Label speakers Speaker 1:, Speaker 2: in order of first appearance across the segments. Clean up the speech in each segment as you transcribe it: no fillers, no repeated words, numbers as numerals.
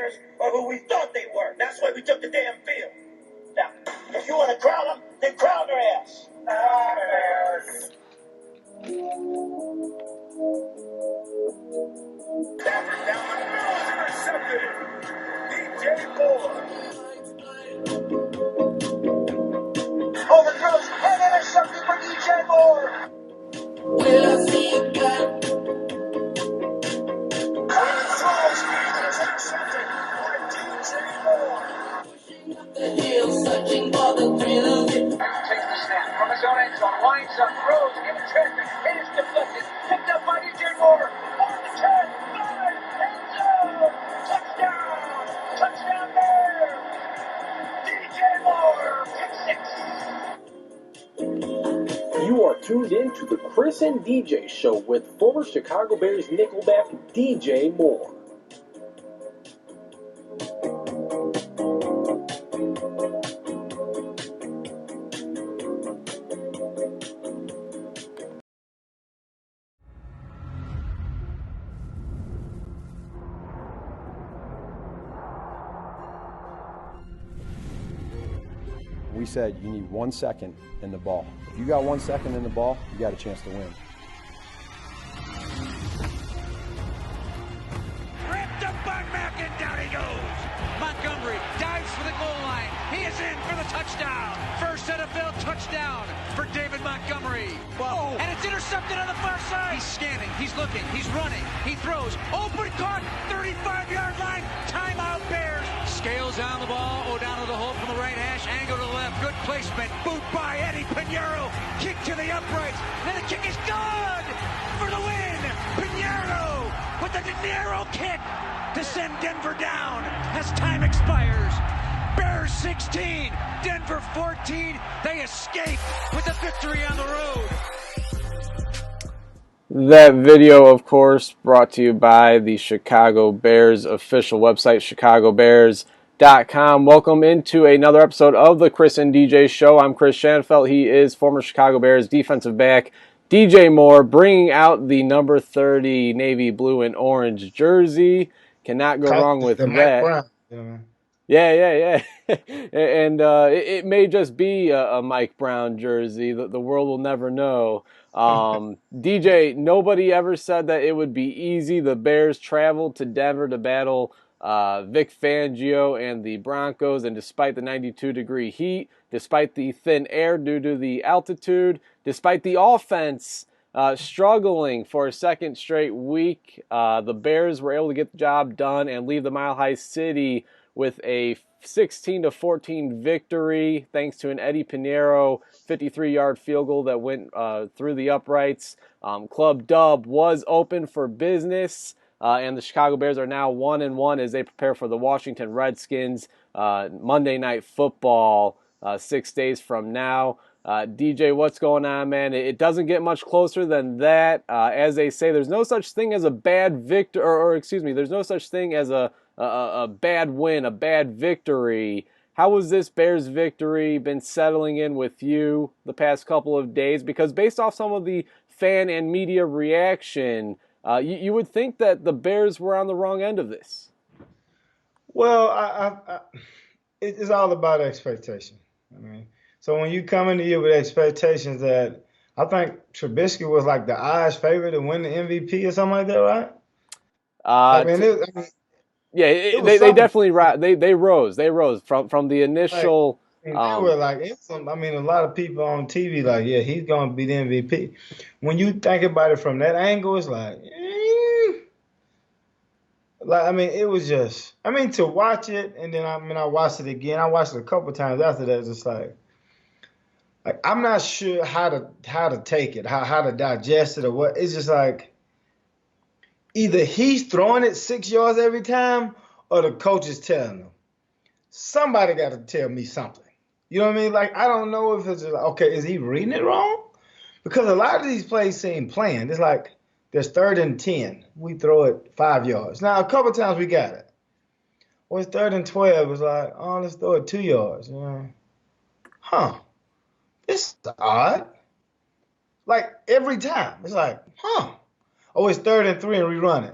Speaker 1: Bears are who we thought they were. That's why we took the damn field. Now, if you want to crown them, then crown their ass. Bears. Stafford down the middle is intercepted. D.J. Moore. Overthrows and intercepted for D.J. Moore. Will I see you again? Throws and is intercepted by D.J. Moore. Pushing up the hill, searching for the thrill of it. Takes the snap from his own end zone, winds up, throws, given traffic, it is deflected, picked up by D.J. Moore. On the 10, 9, end zone. Touchdown! Touchdown Bears! D.J. Moore, pick 6.
Speaker 2: You are tuned in to the Chris and DJ Show with former Chicago Bears nickelback DJ Moore.
Speaker 3: We said you need 1 second in the ball. If you got 1 second in the ball, you got a chance to win.
Speaker 4: Ripped up by Mack and down he goes. Montgomery dives for the goal line. He is in for the touchdown. First NFL touchdown for David Montgomery. Whoa. And it's intercepted on the far side. He's scanning, he's looking, he's running, he throws. Open, caught, 35-yard line. Timeout Bears. Scales on the ball. Oh, down to the hole from the right hash. Angle to the left. Good placement. Boot by Eddy Pineiro. Kick to the uprights. And the kick is good for the win. Pineiro with the De Niro kick to send Denver down as time expires. Bears 16, Denver 14. They escape with the victory on the road.
Speaker 5: That video, of course, brought to you by the Chicago Bears official website, chicagobears.com. Welcome into another episode of the Chris and DJ Show. I'm Chris Shanfelt. He is former Chicago Bears defensive back DJ Moore, bringing out the number 30 navy blue and orange jersey. Cannot go wrong with that. Yeah. And it may just be a Mike Brown jersey. The world will never know. DJ, nobody ever said that it would be easy. The Bears traveled to Denver to battle Vic Fangio and the Broncos, and despite the 92-degree heat, despite the thin air due to the altitude, despite the offense struggling for a second straight week, the Bears were able to get the job done and leave the Mile High City with a 16-14 victory thanks to an Eddy Pineiro 53-yard field goal that went through the uprights. Club Dub was open for business, and the Chicago Bears are now 1-1 as they prepare for the Washington Redskins Monday Night Football 6 days from now. DJ, what's going on, man? It doesn't get much closer than that. As they say, there's no such thing as a bad victor, there's no such thing as a bad win, a bad victory. How has this Bears victory been settling in with you the past couple of days? Because based off some of the fan and media reaction, you would think that the Bears were on the wrong end of this.
Speaker 6: Well, it's all about expectation. I mean, so when you come into here with expectations that I think Trubisky was like the odds favorite to win the MVP or something like that, right?
Speaker 5: They definitely they rose from the initial.
Speaker 6: They were like, a lot of people on TV like, yeah, he's gonna be the MVP. When you think about it from that angle, it's like, it was just, to watch it, and then I watched it again. I watched it a couple times after that. Just like I'm not sure how to take it, how to digest it, or what. It's just like, either he's throwing it 6 yards every time, or the coach is telling him. Somebody got to tell me something. You know what I mean? Like, I don't know if it's just like, okay, is he reading it wrong? Because a lot of these plays seem planned. It's like there's 3rd and 10. We throw it 5 yards. Now, a couple times we got it. Or it's 3rd and 12. It's like, oh, let's throw it 2 yards. This is odd. Like, every time. It's like, oh, it's 3rd and 3 and we run it.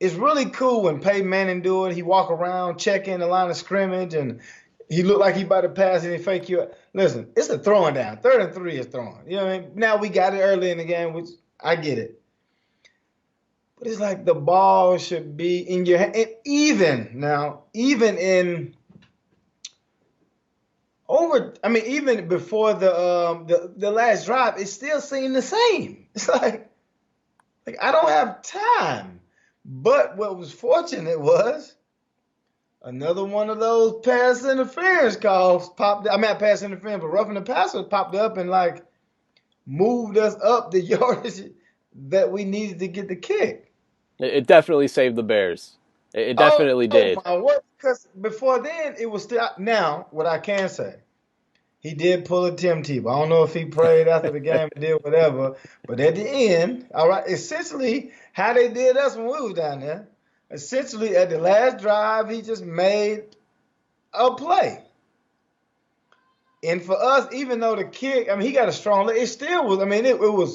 Speaker 6: it's really cool when Peyton Manning do it. He walk around, check in the line of scrimmage, and he look like he about to pass and he fake you. Listen, it's a throwing down. 3rd and 3 is throwing. You know what I mean? Now we got it early in the game, which I get it. But it's like the ball should be in your hand. And even in even before the last drive, it still seemed the same. It's like I don't have time. But what was fortunate was another one of those pass interference calls popped. I mean, not pass interference, but roughing the passer popped up and like moved us up the yardage that we needed to get the kick.
Speaker 5: It definitely saved the Bears. It definitely did.
Speaker 6: My word, because before then it was still. Now, what I can say, he did pull a Tim Tebow. I don't know if he prayed after the game or did whatever, but at the end, all right, essentially how they did us when we was down there. Essentially, at the last drive, he just made a play. And for us, even though the kick, I mean, he got a strong leg, it still was,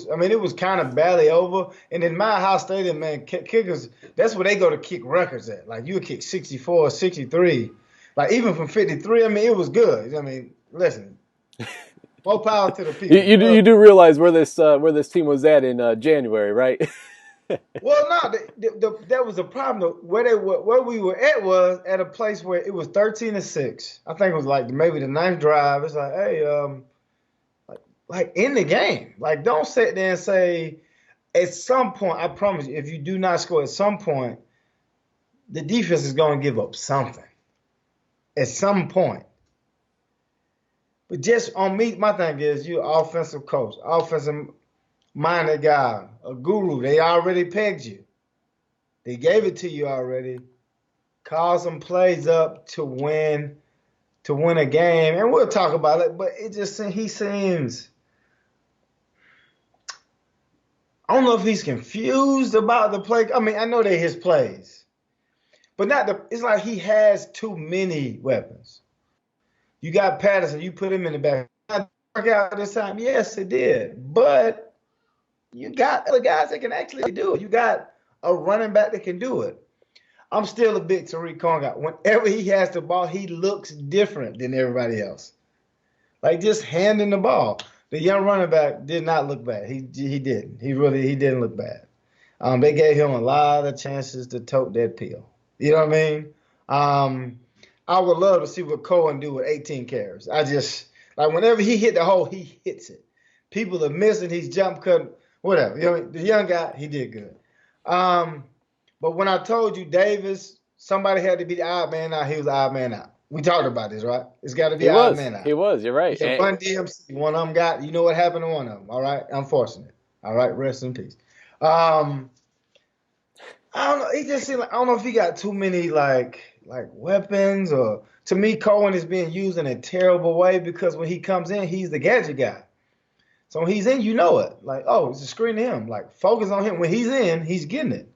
Speaker 6: it was kind of barely over. And in my house stadium, man, kickers, that's where they go to kick records at. Like, you would kick 64, 63. Like, even from 53, I mean, it was good. I mean, listen, more power to the people.
Speaker 5: You do realize where this team was at in January, right?
Speaker 6: Well, no, that was the problem. Where we were at was at a place where it was 13-6. I think it was like maybe the 9th drive. It's like, hey, like in the game. Like, don't sit there and say, at some point, I promise you, if you do not score at some point, the defense is going to give up something. At some point. But just on me, my thing is you're an offensive coach, offensive minded guy, a guru. They already pegged you. They gave it to you already. Call some plays up to win a game, and we'll talk about it. But he seems. I don't know if he's confused about the play. I mean, I know they're his plays, but it's like he has too many weapons. You got Patterson. You put him in the back. Did it work out this time? Yes, it did, but. You got other guys that can actually do it. You got a running back that can do it. I'm still a big Tariq Cohen guy. Whenever he has the ball, he looks different than everybody else. Like just handing the ball. The young running back did not look bad. He didn't. He didn't look bad. They gave him a lot of chances to tote that pill. You know what I mean? I would love to see what Cohen do with 18 carries. Like whenever he hit the hole, he hits it. People are missing. He's jump cutting. Whatever. You know, the young guy, he did good. But when I told you Davis, somebody had to be the odd man out, he was the odd man out. We talked about this, right? It's got to be the odd man out.
Speaker 5: He was. You're right.
Speaker 6: One DMC, one of them got, you know what happened to one of them, all right? Unfortunate. All right, rest in peace. I don't know. He just seemed like, I don't know if he got too many, like weapons or, to me, Cohen is being used in a terrible way because when he comes in, he's the gadget guy. So when he's in, you know it. Like, oh, it's a screen to him. Like, focus on him. When he's in, he's getting it.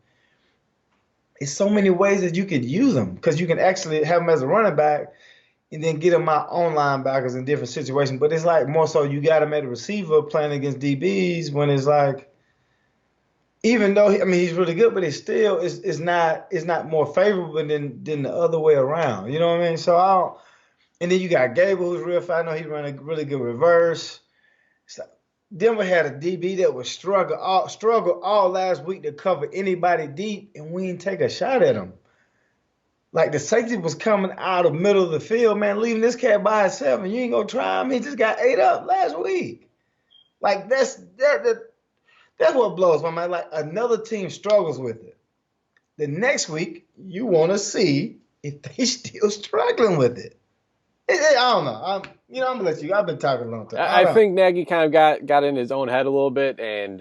Speaker 6: It's so many ways that you could use him because you can actually have him as a running back and then get him out on linebackers in different situations. But it's like more so you got him at a receiver playing against DBs when it's like, even though, he's really good, but it's still, it's not more favorable than the other way around. You know what I mean? So and then you got Gable, who's real fast. I know he run a really good reverse. So, Denver had a DB that was struggle all last week to cover anybody deep, and we didn't take a shot at him. Like the safety was coming out of the middle of the field, man, leaving this cat by himself, and you ain't gonna try him. He just got ate up last week. Like that's what blows my mind. Like another team struggles with it. The next week, you want to see if they still struggling with it. I don't know. I'm gonna let you. I've been talking a long time.
Speaker 5: I think Nagy kind of got in his own head a little bit and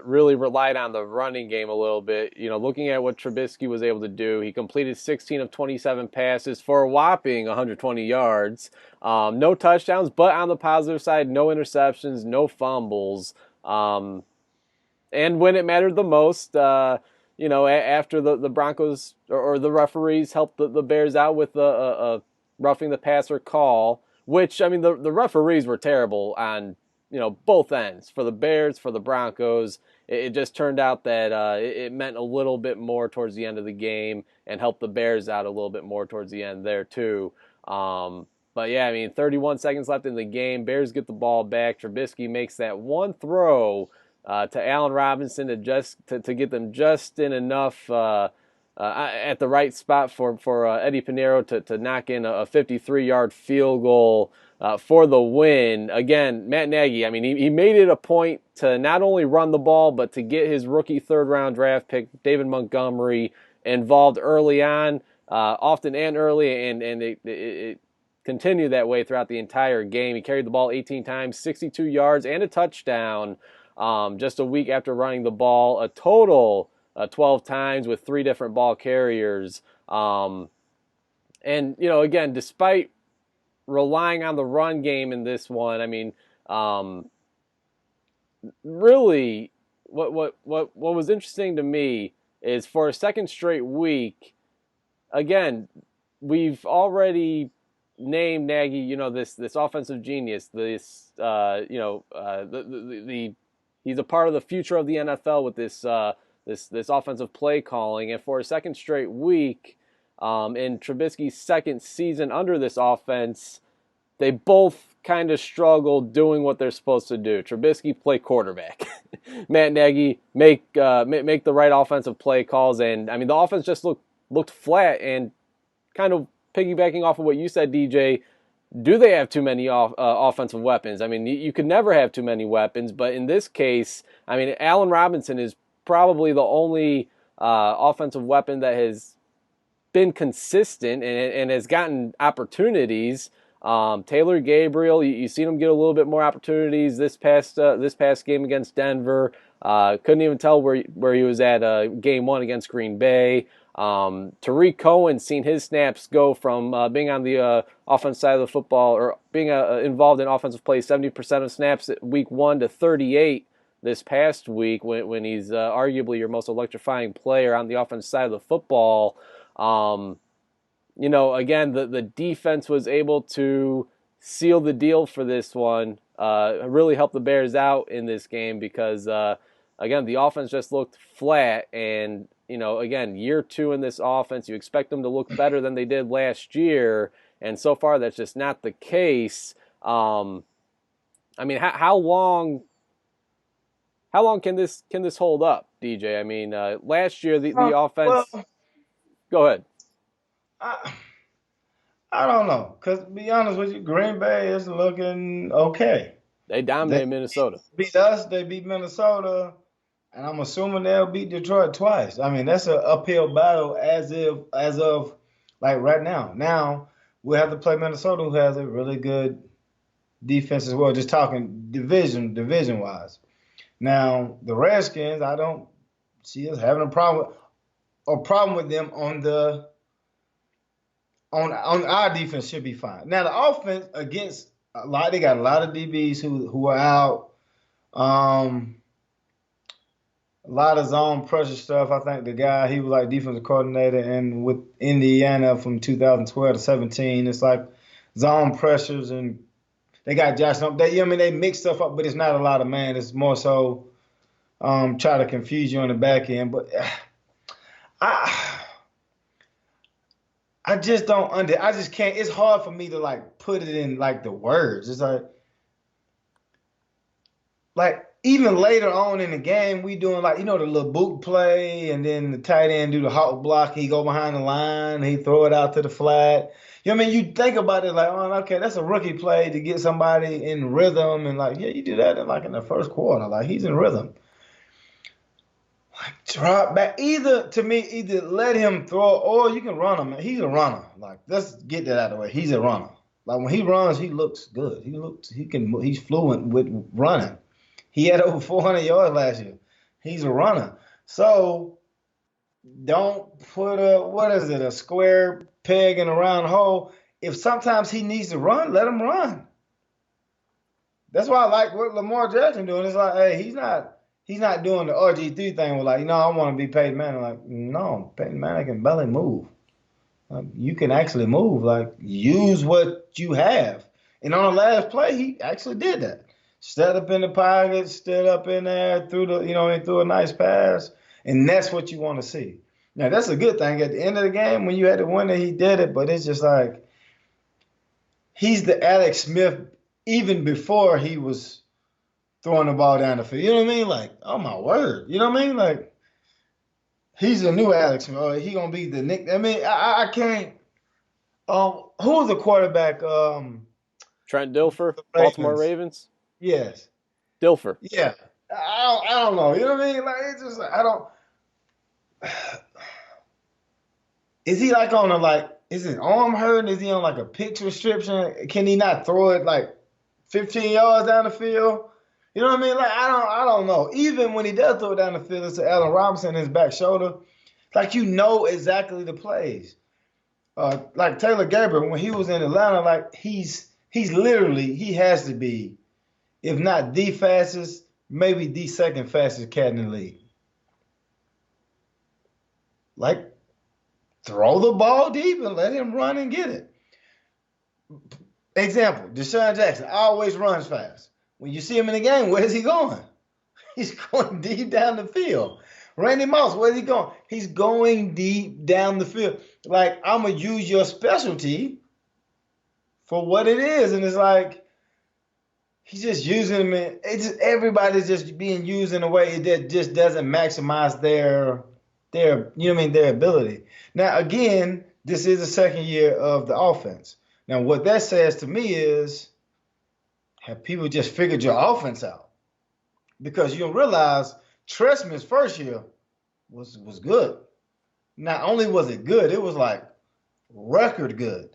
Speaker 5: really relied on the running game a little bit. You know, looking at what Trubisky was able to do, he completed 16 of 27 passes for a whopping 120 yards. No touchdowns, but on the positive side, no interceptions, no fumbles. And when it mattered the most, after the Broncos or the referees helped the Bears out with a roughing the passer call, which, the referees were terrible on, both ends, for the Bears, for the Broncos. It just turned out that it meant a little bit more towards the end of the game and helped the Bears out a little bit more towards the end there too. But yeah, 31 seconds left in the game. Bears get the ball back. Trubisky makes that one throw to Allen Robinson to get them just in enough at the right spot for Eddy Pineiro to knock in a 53-yard field goal for the win. Again, Matt Nagy, he made it a point to not only run the ball, but to get his rookie third-round draft pick, David Montgomery, involved early on, often and early, and it continued that way throughout the entire game. He carried the ball 18 times, 62 yards, and a touchdown just a week after running the ball a total 12 times with 3 different ball carriers. And, again, despite relying on the run game in this one, really what was interesting to me is for a second straight week, again, we've already named Nagy, this offensive genius, he's a part of the future of the NFL with this offensive play calling. And for a second straight week, in Trubisky's second season under this offense, they both kind of struggled doing what they're supposed to do. Trubisky, play quarterback. Matt Nagy, make the right offensive play calls. And the offense just looked flat. And kind of piggybacking off of what you said, DJ, do they have too many offensive weapons? You could never have too many weapons, but in this case, Allen Robinson is probably the only offensive weapon that has been consistent and has gotten opportunities. Taylor Gabriel, you've seen him get a little bit more opportunities this past game against Denver. Couldn't even tell where he was at game 1 against Green Bay. Tariq Cohen seen his snaps go from being on the offensive side of the football, or being involved in offensive plays 70% of snaps at week 1 to 38 this past week when he's arguably your most electrifying player on the offensive side of the football. Again, the defense was able to seal the deal for this one, really helped the Bears out in this game because, again, the offense just looked flat. And, again, year 2 in this offense, you expect them to look better than they did last year. And so far, that's just not the case. How long can this hold up, DJ? Last year, the offense...
Speaker 6: Well,
Speaker 5: go ahead.
Speaker 6: I don't know, because to be honest with you, Green Bay is looking okay.
Speaker 5: They dominated Minnesota.
Speaker 6: Beat us, they beat Minnesota, and I'm assuming they'll beat Detroit twice. That's an uphill battle as of like right now. Now we'll have to play Minnesota, who has a really good defense as well. Just talking division wise. Now the Redskins, I don't see us having a problem with them on our defense should be fine. Now the offense against they got a lot of DBs who are out. A lot of zone pressure stuff. I think the guy, he was like defensive coordinator and with Indiana from 2012 to 17. It's like zone pressures, and they got Josh. They mix stuff up, but it's not a lot of man. It's more so try to confuse you on the back end. But I just don't I just can't. It's hard for me to like put it in like the words. It's like even later on in the game, we doing like, the little boot play, and then the tight end do the hawk block. He go behind the line, he throw it out to the flat. You think about it like, oh, okay, that's a rookie play to get somebody in rhythm, and like, yeah, you do that in the first quarter. Like, he's in rhythm. Like, drop back. Either let him throw, or you can run him. He's a runner. Like, let's get that out of the way. He's a runner. Like, when he runs, he looks good. He's fluent with running. He had over 400 yards last year. He's a runner. So don't put a square peg in a round hole. If sometimes he needs to run, let him run. That's why I like what Lamar Jackson doing. It's like, hey, he's not doing the RG3 thing with like, I want to be Peyton Manning. Like, no, Peyton Manning can barely move. Like, you can actually move. Like, use what you have. And on the last play, he actually did that. Stepped up in the pocket, stood up in there, and threw a nice pass. And that's what you want to see. Now, that's a good thing. At the end of the game, when you had to win it, he did it. But it's just like he's the Alex Smith even before he was throwing the ball down the field. You know what I mean? Like, oh, my word. You know what I mean? Like, he's the new Alex Smith. He going to be the Nick. I mean, I can't. Who was the quarterback?
Speaker 5: Trent Dilfer, Baltimore Ravens.
Speaker 6: Yes.
Speaker 5: Dilfer.
Speaker 6: Yeah. I don't know. You know what I mean? Like, it's just like, I don't. Is he like on is his arm hurting? Is he on like a pitch restriction? Can he not throw it like 15 yards down the field? You know what I mean? Like, I don't know. Even when he does throw it down the field, it's to Allen Robinson in his back shoulder. Like, you know exactly the plays. Like Taylor Gabriel, when he was in Atlanta, like he's literally, he has to be, if not the fastest, maybe the second fastest cat in the league. Like, throw the ball deep and let him run and get it. Example, Deshaun Jackson always runs fast. When you see him in the game, where's he going? He's going deep down the field. Randy Moss, where's he going? He's going deep down the field. Like, I'm going to use your specialty for what it is. And it's like, he's just using them. Everybody's just being used in a way that just doesn't maximize their ability. Now, again, this is the second year of the offense. Now, what that says to me is, have people just figured your offense out? Because you'll realize Trestman's first year was good. Not only was it good, it was like record good.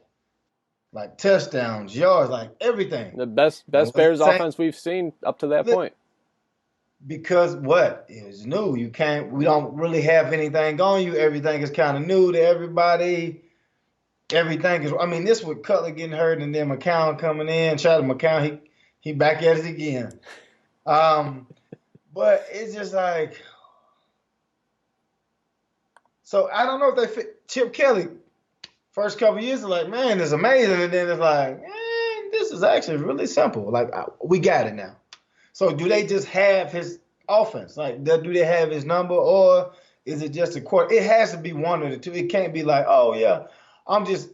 Speaker 6: Like touchdowns, yards, like everything.
Speaker 5: The best Bears offense we've seen up to that point.
Speaker 6: Because what? It was new. We don't really have anything on you. Everything is kind of new to everybody. Everything is, this with Cutler getting hurt and then McCown coming in. Shout out to McCown, he back at it again. But it's just like, so I don't know if they fit. Chip Kelly, first couple of years, are like, man, it's amazing. And then it's like, this is actually really simple. Like, we got it now. So do they just have his offense? Like, do they have his number, or is it just a quarter? It has to be one of the two. It can't be like, oh, yeah, I'm just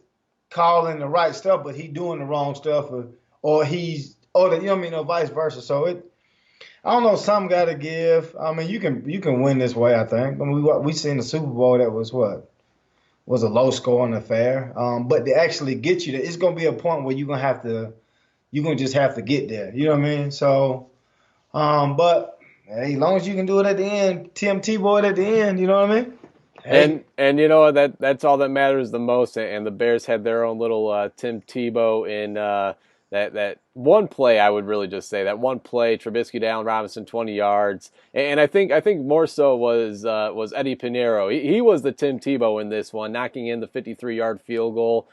Speaker 6: calling the right stuff, but he doing the wrong stuff, or vice versa. So I don't know, some got to give. You can win this way, I think. We seen the Super Bowl that was a low scoring affair. But to actually get you there, it's gonna be a point where you're gonna just have to get there. You know what I mean? So, but hey, as long as you can do it at the end, Tim Tebow at the end. You know what I mean?
Speaker 5: Hey. And you know that's all that matters the most. And the Bears had their own little Tim Tebow in that one play. I would really just say that one play, Trubisky to Allen Robinson, 20 yards. And I think more so was Eddy Pineiro. He was the Tim Tebow in this one, knocking in the 53-yard field goal.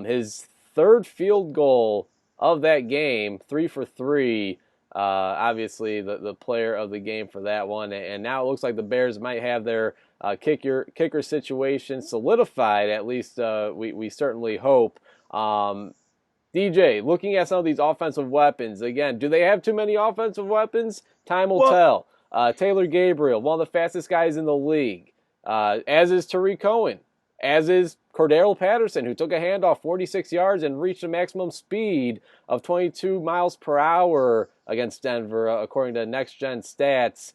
Speaker 5: His third field goal of that game, 3 for 3. Obviously the player of the game for that one. And now it looks like the Bears might have their kicker situation solidified. At least we certainly hope. DJ, looking at some of these offensive weapons, again, do they have too many offensive weapons? Time will tell. Taylor Gabriel, one of the fastest guys in the league, as is Tariq Cohen, as is Cordero Patterson, who took a handoff 46 yards and reached a maximum speed of 22 miles per hour against Denver, according to Next Gen Stats.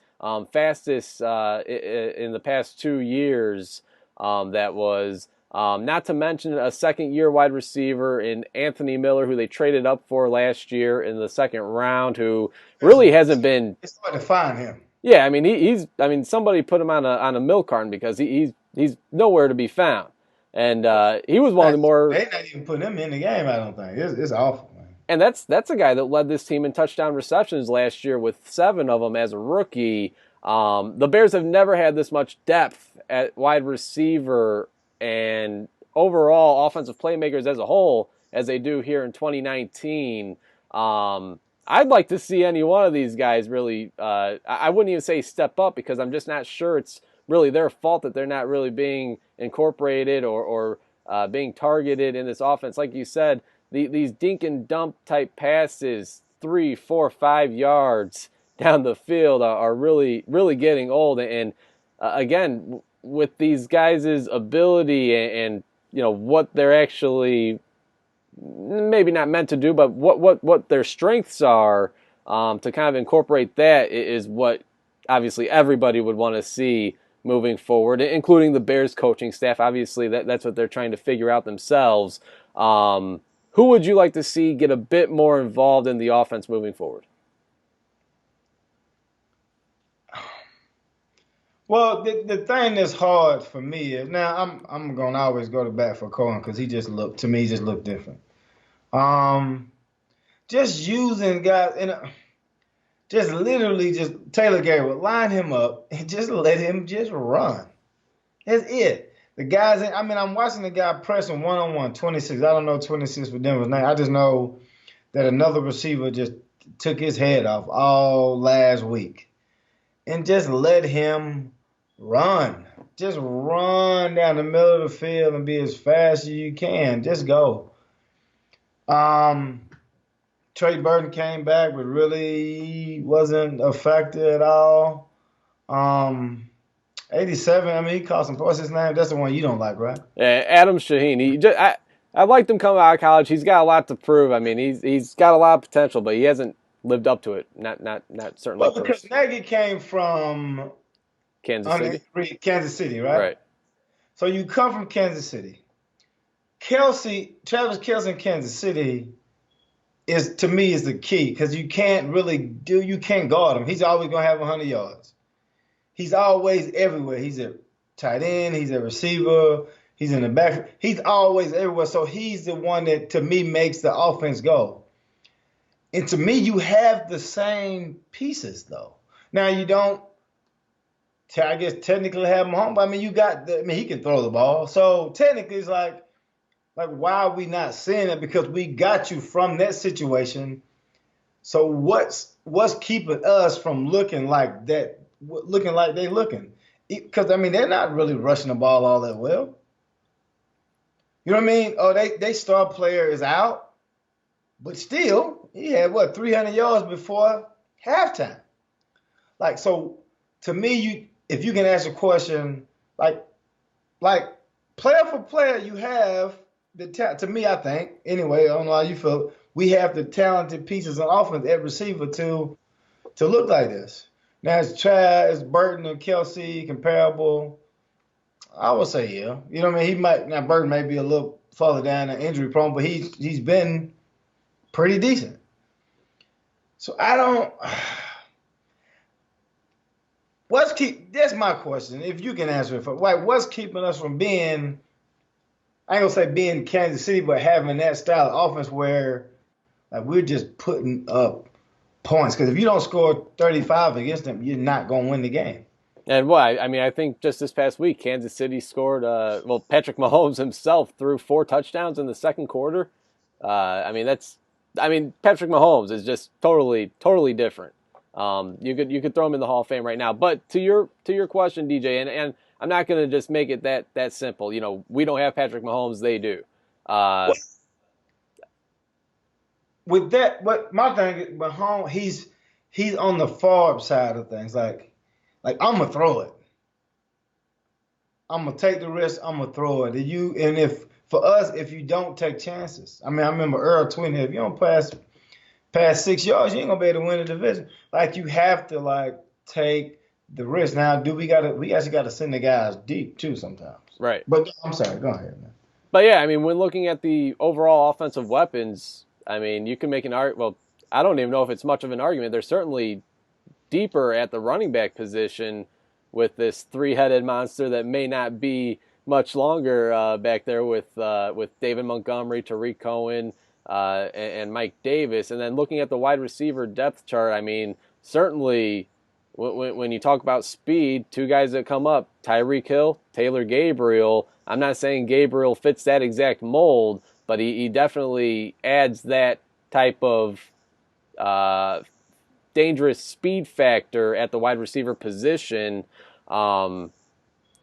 Speaker 5: Fastest in the past 2 years, that was. Not to mention a second-year wide receiver in Anthony Miller, who they traded up for last year in the second round, who really hasn't been.
Speaker 6: It's hard to find him.
Speaker 5: Yeah, he's somebody put him on a milk carton because he's nowhere to be found, and he was one of the more.
Speaker 6: They're not even putting him in the game. I don't think it's awful, man.
Speaker 5: And that's a guy that led this team in touchdown receptions last year with 7 of them as a rookie. The Bears have never had this much depth at wide receiver and overall offensive playmakers as a whole as they do here in 2019. I'd like to see any one of these guys really, I wouldn't even say step up, because I'm just not sure it's really their fault that they're not really being incorporated or being targeted in this offense. Like you said, these dink and dump type passes 3, 4, 5 yards down the field are really, really getting old. And again, with these guys' ability and what they're actually maybe not meant to do, but what their strengths are, to kind of incorporate that is what obviously everybody would want to see moving forward, including the Bears coaching staff. Obviously, that's what they're trying to figure out themselves. Who would you like to see get a bit more involved in the offense moving forward?
Speaker 6: Well, the thing that's hard for me is now I'm gonna always go to bat for Cohen because he just looked different. Just using guys just literally just Taylor Gabriel, line him up and just let him just run. That's it. The guys, I'm watching the guy pressing one-on-one, 26. I don't know 26 for Denver's name. I just know that another receiver just took his head off all last week. And just let him run. Just run down the middle of the field and be as fast as you can. Just go. Trey Burton came back, but really wasn't affected at all. 87, he caught some. What's his name? That's the one you don't like, right?
Speaker 5: Yeah, Adam Shaheen. I liked him coming out of college. He's got a lot to prove. He's got a lot of potential, but he hasn't lived up to it. Not certainly.
Speaker 6: Well, because Nagy came from
Speaker 5: Kansas
Speaker 6: City, right?
Speaker 5: Right.
Speaker 6: So you come from Kansas City. Travis Kelce in Kansas City is the key because you can't guard him. He's always gonna have 100 yards. He's always everywhere. He's a tight end. He's a receiver. He's in the back. He's always everywhere. So he's the one that, to me, makes the offense go. And to me, you have the same pieces, though. Now, you don't, I guess, technically have Mahomes. But, he can throw the ball. So technically, it's like, why are we not seeing it? Because we got you from that situation. So what's keeping us from looking like that? Looking like they looking, because they're not really rushing the ball all that well. You know what I mean? Oh, they star player is out, but still he had 300 yards before halftime. So to me, if you can ask a question like player for player, you have the talent. To me, I think anyway. I don't know how you feel. We have the talented pieces on offense at receiver to look like this. Now, is Burton and Kelce comparable? I would say yeah. You know what I mean? Burton may be a little farther down and injury prone, but he's been pretty decent. So that's my question. If you can answer it, what's keeping us from being, I ain't gonna say being Kansas City, but having that style of offense where we're just putting up points, because if you don't score 35 against them, you're not going to win the game.
Speaker 5: And I think just this past week, Kansas City scored. Patrick Mahomes himself threw 4 touchdowns in the second quarter. Patrick Mahomes is just totally different. You could throw him in the Hall of Fame right now. But to your question, DJ, and I'm not going to just make it that simple. We don't have Patrick Mahomes; they do.
Speaker 6: With that, what my thing is, Mahomes, he's on the far side of things. Like I'm gonna throw it. I'm gonna take the risk. I'm gonna throw it. If you don't take chances, I remember Earl tweeting, if you don't pass 6 yards, you ain't gonna be able to win the division. You have to take the risk. Now, we actually gotta send the guys deep too sometimes.
Speaker 5: Right.
Speaker 6: But I'm sorry. Go ahead, man.
Speaker 5: But yeah, when looking at the overall offensive weapons. You can make an argument. Well, I don't even know if it's much of an argument. They're certainly deeper at the running back position with this 3-headed monster that may not be much longer back there with David Montgomery, Tariq Cohen, and Mike Davis. And then looking at the wide receiver depth chart, certainly when you talk about speed, 2 guys that come up, Tyreek Hill, Taylor Gabriel. I'm not saying Gabriel fits that exact mold, but he definitely adds that type of dangerous speed factor at the wide receiver position. Allen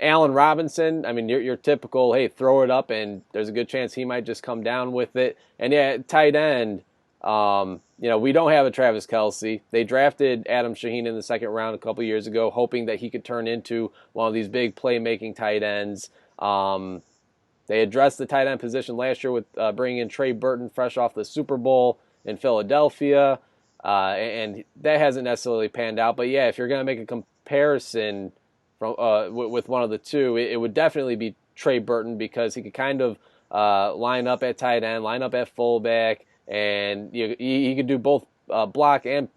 Speaker 5: Robinson, your typical, hey, throw it up, and there's a good chance he might just come down with it. And yeah, tight end, We don't have a Travis Kelce. They drafted Adam Shaheen in the second round a couple years ago, hoping that he could turn into one of these big playmaking tight ends. They addressed the tight end position last year with bringing in Trey Burton fresh off the Super Bowl in Philadelphia, and that hasn't necessarily panned out. But, yeah, if you're going to make a comparison from with one of the two, it would definitely be Trey Burton because he could kind of line up at tight end, line up at fullback, and he could do both block and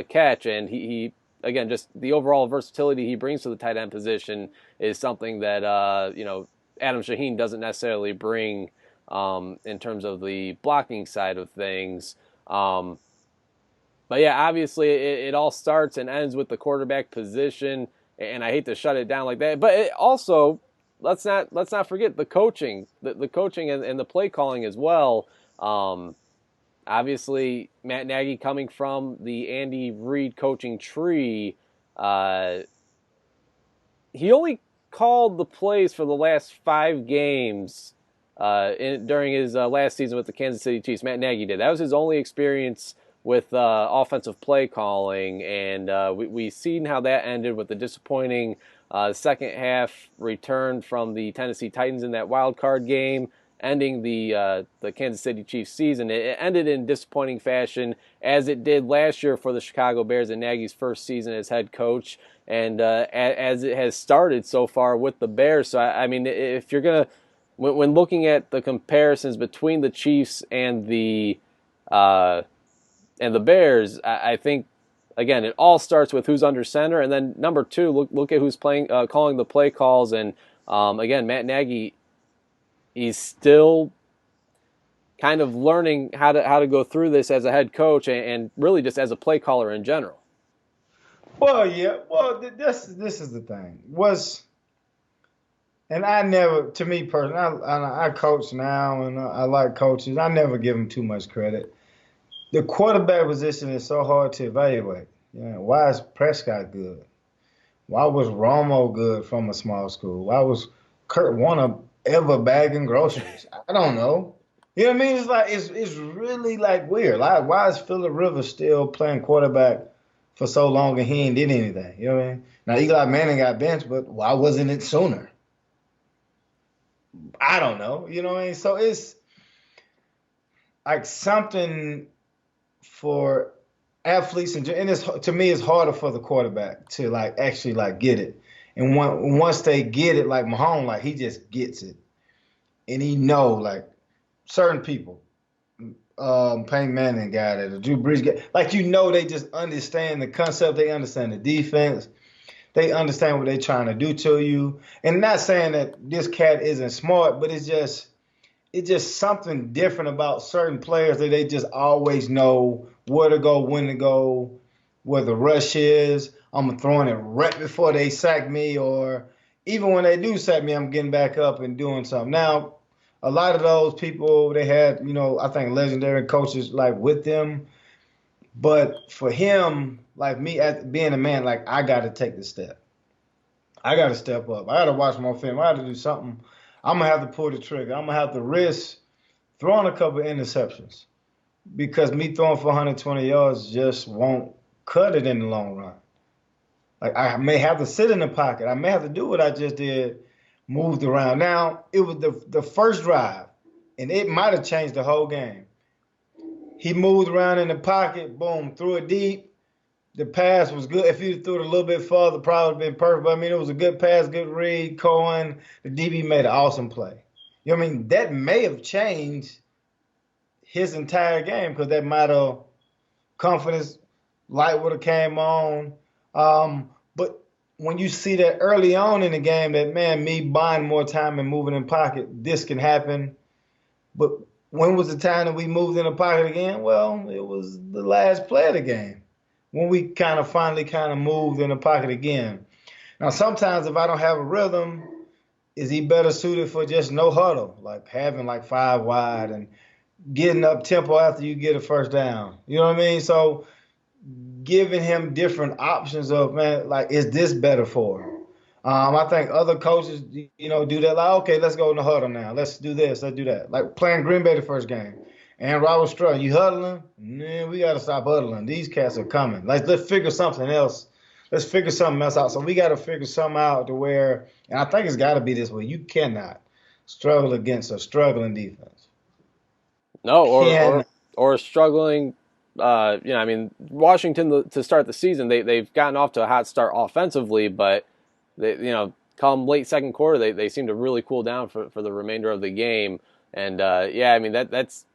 Speaker 5: catch. And he again, just the overall versatility he brings to the tight end position is something that Adam Shaheen doesn't necessarily bring in terms of the blocking side of things. But yeah, obviously it all starts and ends with the quarterback position, and I hate to shut it down like that. But it also, let's not forget the coaching, the coaching and the play calling as well. Obviously, Matt Nagy coming from the Andy Reid coaching tree, he only called the plays for the last 5 games during his last season with the Kansas City Chiefs. Matt Nagy did. That was his only experience with offensive play calling, and we seen how that ended with the disappointing second half return from the Tennessee Titans in that wild card game, ending the Kansas City Chiefs season. It ended in disappointing fashion, as it did last year for the Chicago Bears in Nagy's first season as head coach, and as it has started so far with the Bears. So, I mean, if you're going to, when looking at the comparisons between the Chiefs and the Bears, I think, again, it all starts with who's under center, and then number 2, look at who's calling the play calls, and again, Matt Nagy, he's still kind of learning how to go through this as a head coach and really just as a play caller in general.
Speaker 6: Well, yeah. Well, this is the thing. And I never, to me personally, I coach now and I like coaches. I never give them too much credit. The quarterback position is so hard to evaluate. Why is Prescott good? Why was Romo good from a small school? Why was Kurt Warner ever bagging groceries? I don't know. You know what I mean? It's like it's really like weird. Like, why is Phillip Rivers still playing quarterback for so long and he ain't did anything? You know what I mean? Now Eli Manning got benched, but why wasn't it sooner? I don't know. You know what I mean? So it's like something for athletes, and to me, it's harder for the quarterback to like actually like get it. And once they get it, like Mahomes, like he just gets it, and he know like certain people, Peyton Manning got it, or Drew Brees got it. Like they just understand the concept, they understand the defense, they understand what they're trying to do to you. And not saying that this cat isn't smart, but it's just something different about certain players that they just always know where to go, when to go, where the rush is. I'm throwing it right before they sack me, or even when they do sack me, I'm getting back up and doing something. Now, a lot of those people, they had, I think legendary coaches like with them. But for him, like me, as being a man, like I got to take the step. I got to step up. I got to watch my film. I got to do something. I'm going to have to pull the trigger. I'm going to have to risk throwing a couple of interceptions, because me throwing for 120 yards just won't cut it in the long run. Like, I may have to sit in the pocket. I may have to do what I just did, moved around. Now, it was the first drive, and it might have changed the whole game. He moved around in the pocket, boom, threw it deep. The pass was good. If he threw it a little bit further, probably would have been perfect. But, I mean, it was a good pass, good read. Cohen, the DB made an awesome play. You know what I mean? That may have changed his entire game, because that might have confidence light would have came on. But when you see that early on in the game, that, man, me buying more time and moving in pocket, this can happen. But when was the time that we moved in the pocket again? Well, it was the last play of the game, when we finally moved in the pocket again. Now, sometimes if I don't have a rhythm, is he better suited for just no huddle, like having like 5 wide and getting up tempo after you get a first down? You know what I mean? So giving him different options of, man, like, is this better for him? I think other coaches, do that. Like, okay, let's go in the huddle now. Let's do this. Let's do that. Like playing Green Bay the first game. And Robert struggling. You huddling? Man, we got to stop huddling. These cats are coming. Like, let's figure something else. Let's figure something else out. So we got to figure something out to where, and I think it's got to be this way. You cannot struggle against a struggling defense.
Speaker 5: No,
Speaker 6: Can
Speaker 5: or struggling. I mean, Washington to start the season, they've gotten off to a hot start offensively, but come late second quarter, they seem to really cool down for the remainder of the game. And I mean that's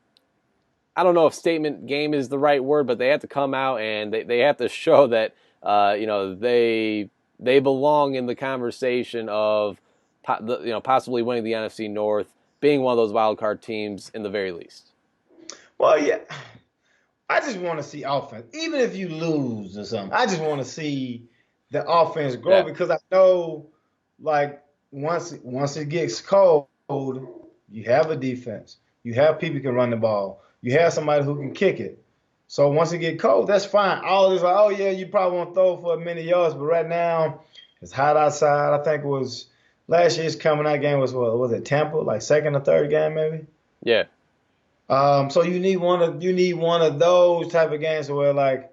Speaker 5: I don't know if statement game is the right word, but they have to come out and they have to show that they belong in the conversation of possibly winning the NFC North, being one of those wild card teams in the very least.
Speaker 6: Well, yeah. I just want to see offense. Even if you lose or something, I just want to see the offense grow because I know, like, once it gets cold, you have a defense. You have people who can run the ball. You have somebody who can kick it. So once it gets cold, that's fine. All this like, oh, yeah, you probably won't throw for many yards, but right now it's hot outside. I think it was last year's coming out game was it Tampa, like second or third game maybe?
Speaker 5: Yeah.
Speaker 6: So you need one of those type of games where like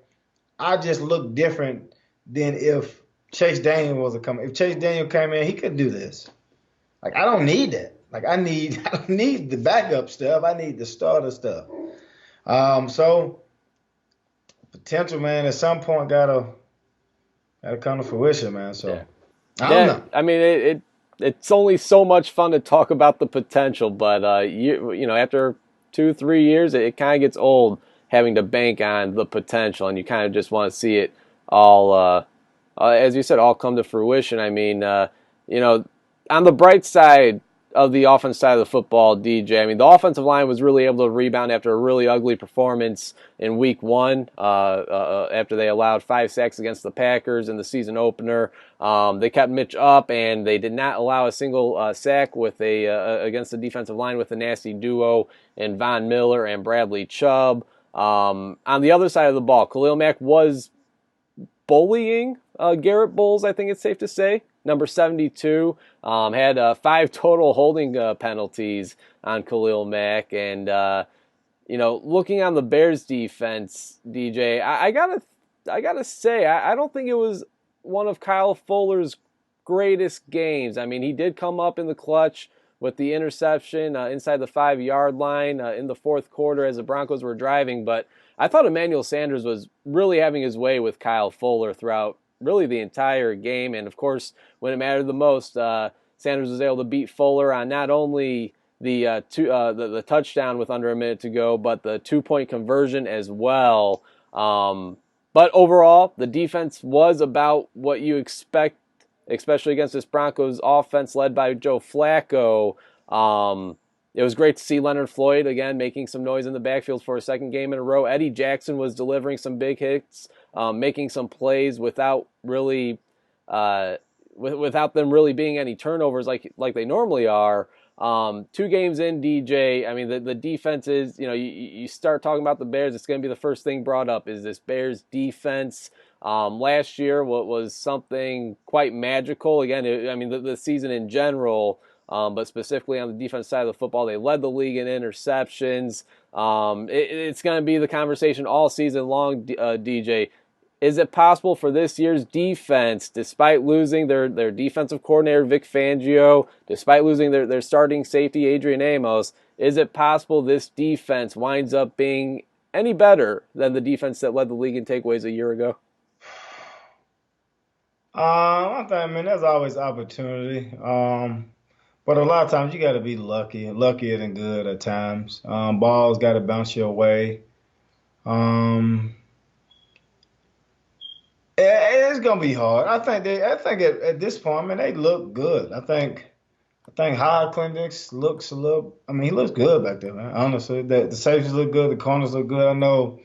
Speaker 6: I just look different than if Chase Daniel was a come. If Chase Daniel came in, he could do this. Like I don't need that. Like I don't need the backup stuff. I need the starter stuff. So potential, man, at some point gotta come to fruition, man. So I don't know.
Speaker 5: I mean it's only so much fun to talk about the potential, but after 2-3 years, it kind of gets old having to bank on the potential, and you kind of just want to see it all, as you said, all come to fruition. I mean, on the bright side of the offense side of the football, DJ, I mean, the offensive line was really able to rebound after a really ugly performance in Week 1 after they allowed 5 sacks against the Packers in the season opener. They kept Mitch up, and they did not allow a single sack with against the defensive line with a nasty duo in Von Miller and Bradley Chubb. On the other side of the ball, Khalil Mack was bullying Garrett Bowles, I think it's safe to say. Number 72, had 5 total holding penalties on Khalil Mack. And, looking on the Bears defense, DJ, I gotta say, I don't think it was one of Kyle Fuller's greatest games. I mean, he did come up in the clutch with the interception inside the 5-yard line in the fourth quarter as the Broncos were driving. But I thought Emmanuel Sanders was really having his way with Kyle Fuller throughout really the entire game. And, of course, when it mattered the most, Sanders was able to beat Fuller on not only the touchdown with under a minute to go, but the 2-point conversion as well. But overall, the defense was about what you expect, especially against this Broncos offense led by Joe Flacco. It was great to see Leonard Floyd, again, making some noise in the backfield for a second game in a row. Eddie Jackson was delivering some big hits, making some plays without really, without them really being any turnovers like they normally are. 2 games in, DJ, I mean, the defense is, you start talking about the Bears, it's going to be the first thing brought up is this Bears defense. Last year, what was something quite magical. Again, the season in general, but specifically on the defense side of the football, they led the league in interceptions. It's going to be the conversation all season long, DJ. Is it possible for this year's defense, despite losing their defensive coordinator, Vic Fangio, despite losing their starting safety, Adrian Amos, is it possible this defense winds up being any better than the defense that led the league in takeaways a year ago?
Speaker 6: I mean, there's always opportunity. But a lot of times you got to be luckier than good at times. Balls got to bounce your way. It's gonna be hard. I think at this point, I mean, they look good. I think Howard Clindix looks a little. I mean, he looks good back there, man. Honestly, the safeties look good, the corners look good. I know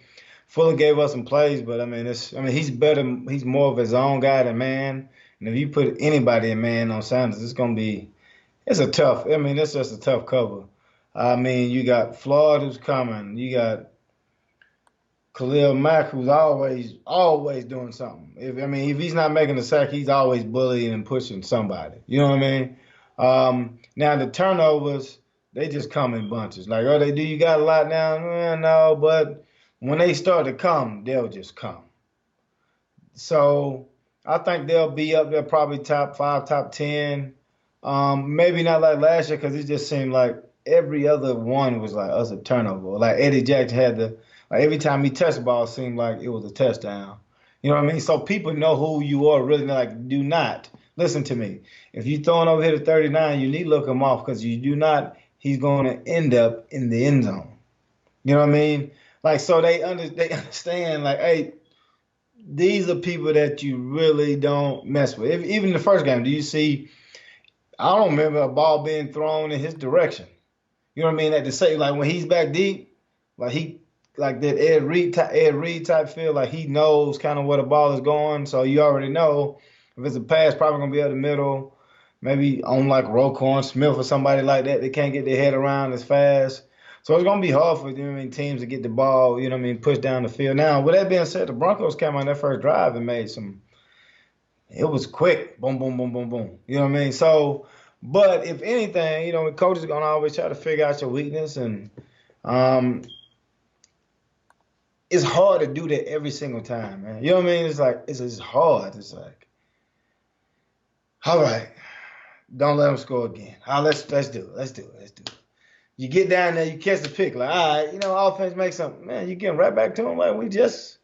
Speaker 6: Fuller gave us some plays, but I mean, he's better. He's more of his own guy than man. And if you put anybody in man on Sanders, it's a tough. I mean, it's just a tough cover. I mean, you got Floyd who's coming. You got Khalil Mack, who's always doing something. If he's not making a sack, he's always bullying and pushing somebody. You know what I mean? Now the turnovers, they just come in bunches. Like, oh, do you got a lot now? No, but when they start to come, they'll just come. So I think they'll be up there probably top 5, top 10. Maybe not like last year because it just seemed like every other one was like us a turnover. Like Eddie Jackson had like every time he touched the ball, it seemed like it was a touchdown. You know what I mean? So people know who you are. Really, like, do not listen to me. If you throwing over here to 39, you need to look him off because you do not. He's going to end up in the end zone. You know what I mean? Like, so they understand. Like, hey, these are people that you really don't mess with. Even in the first game, do you see? I don't remember a ball being thrown in his direction. You know what I mean? At the same, like when he's back deep, like that Ed Reed type feel, like he knows kind of where the ball is going. So you already know if it's a pass, probably gonna be up the middle, maybe on like Roquan Smith or somebody like that. They can't get their head around as fast. So it's gonna be hard for teams to get the ball, push down the field. Now, with that being said, the Broncos came on their first drive and made some. It was quick, boom, boom, boom, boom, boom. You know what I mean? So, but if anything, coaches are gonna always try to figure out your weakness, and it's hard to do that every single time, man. You know what I mean? It's like it's hard. It's like, all right, don't let them score again. Let's do it. You get down there, you catch the pick, like, all right, offense makes something, man. You get right back to them, like we just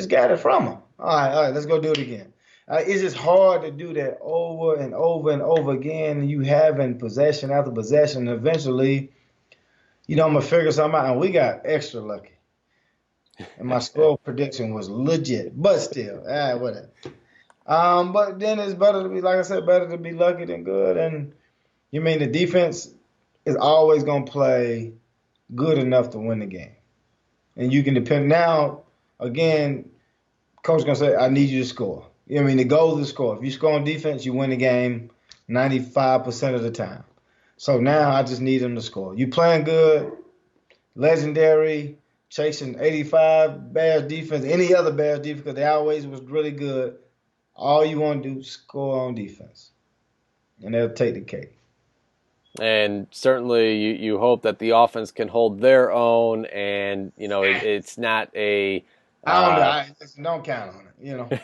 Speaker 6: got it from them. All right, let's go do it again. It's just hard to do that over and over and over again. You having possession after possession, and eventually, I'm gonna figure something out. And we got extra lucky. And my score prediction was legit, but still, whatever. But then it's better to be, like I said, better to be lucky than good. And the defense is always gonna play good enough to win the game. And you can depend now. Again, coach gonna say, I need you to score. The goal is to score. If you score on defense, you win the game 95% of the time. So now I just need them to score. You playing good, legendary, chasing 85 Bears defense, any other Bears defense, because they always was really good. All you want to do is score on defense, and they'll take the cake.
Speaker 5: And certainly you hope that the offense can hold their own, and, it's not a...
Speaker 6: I don't count on it,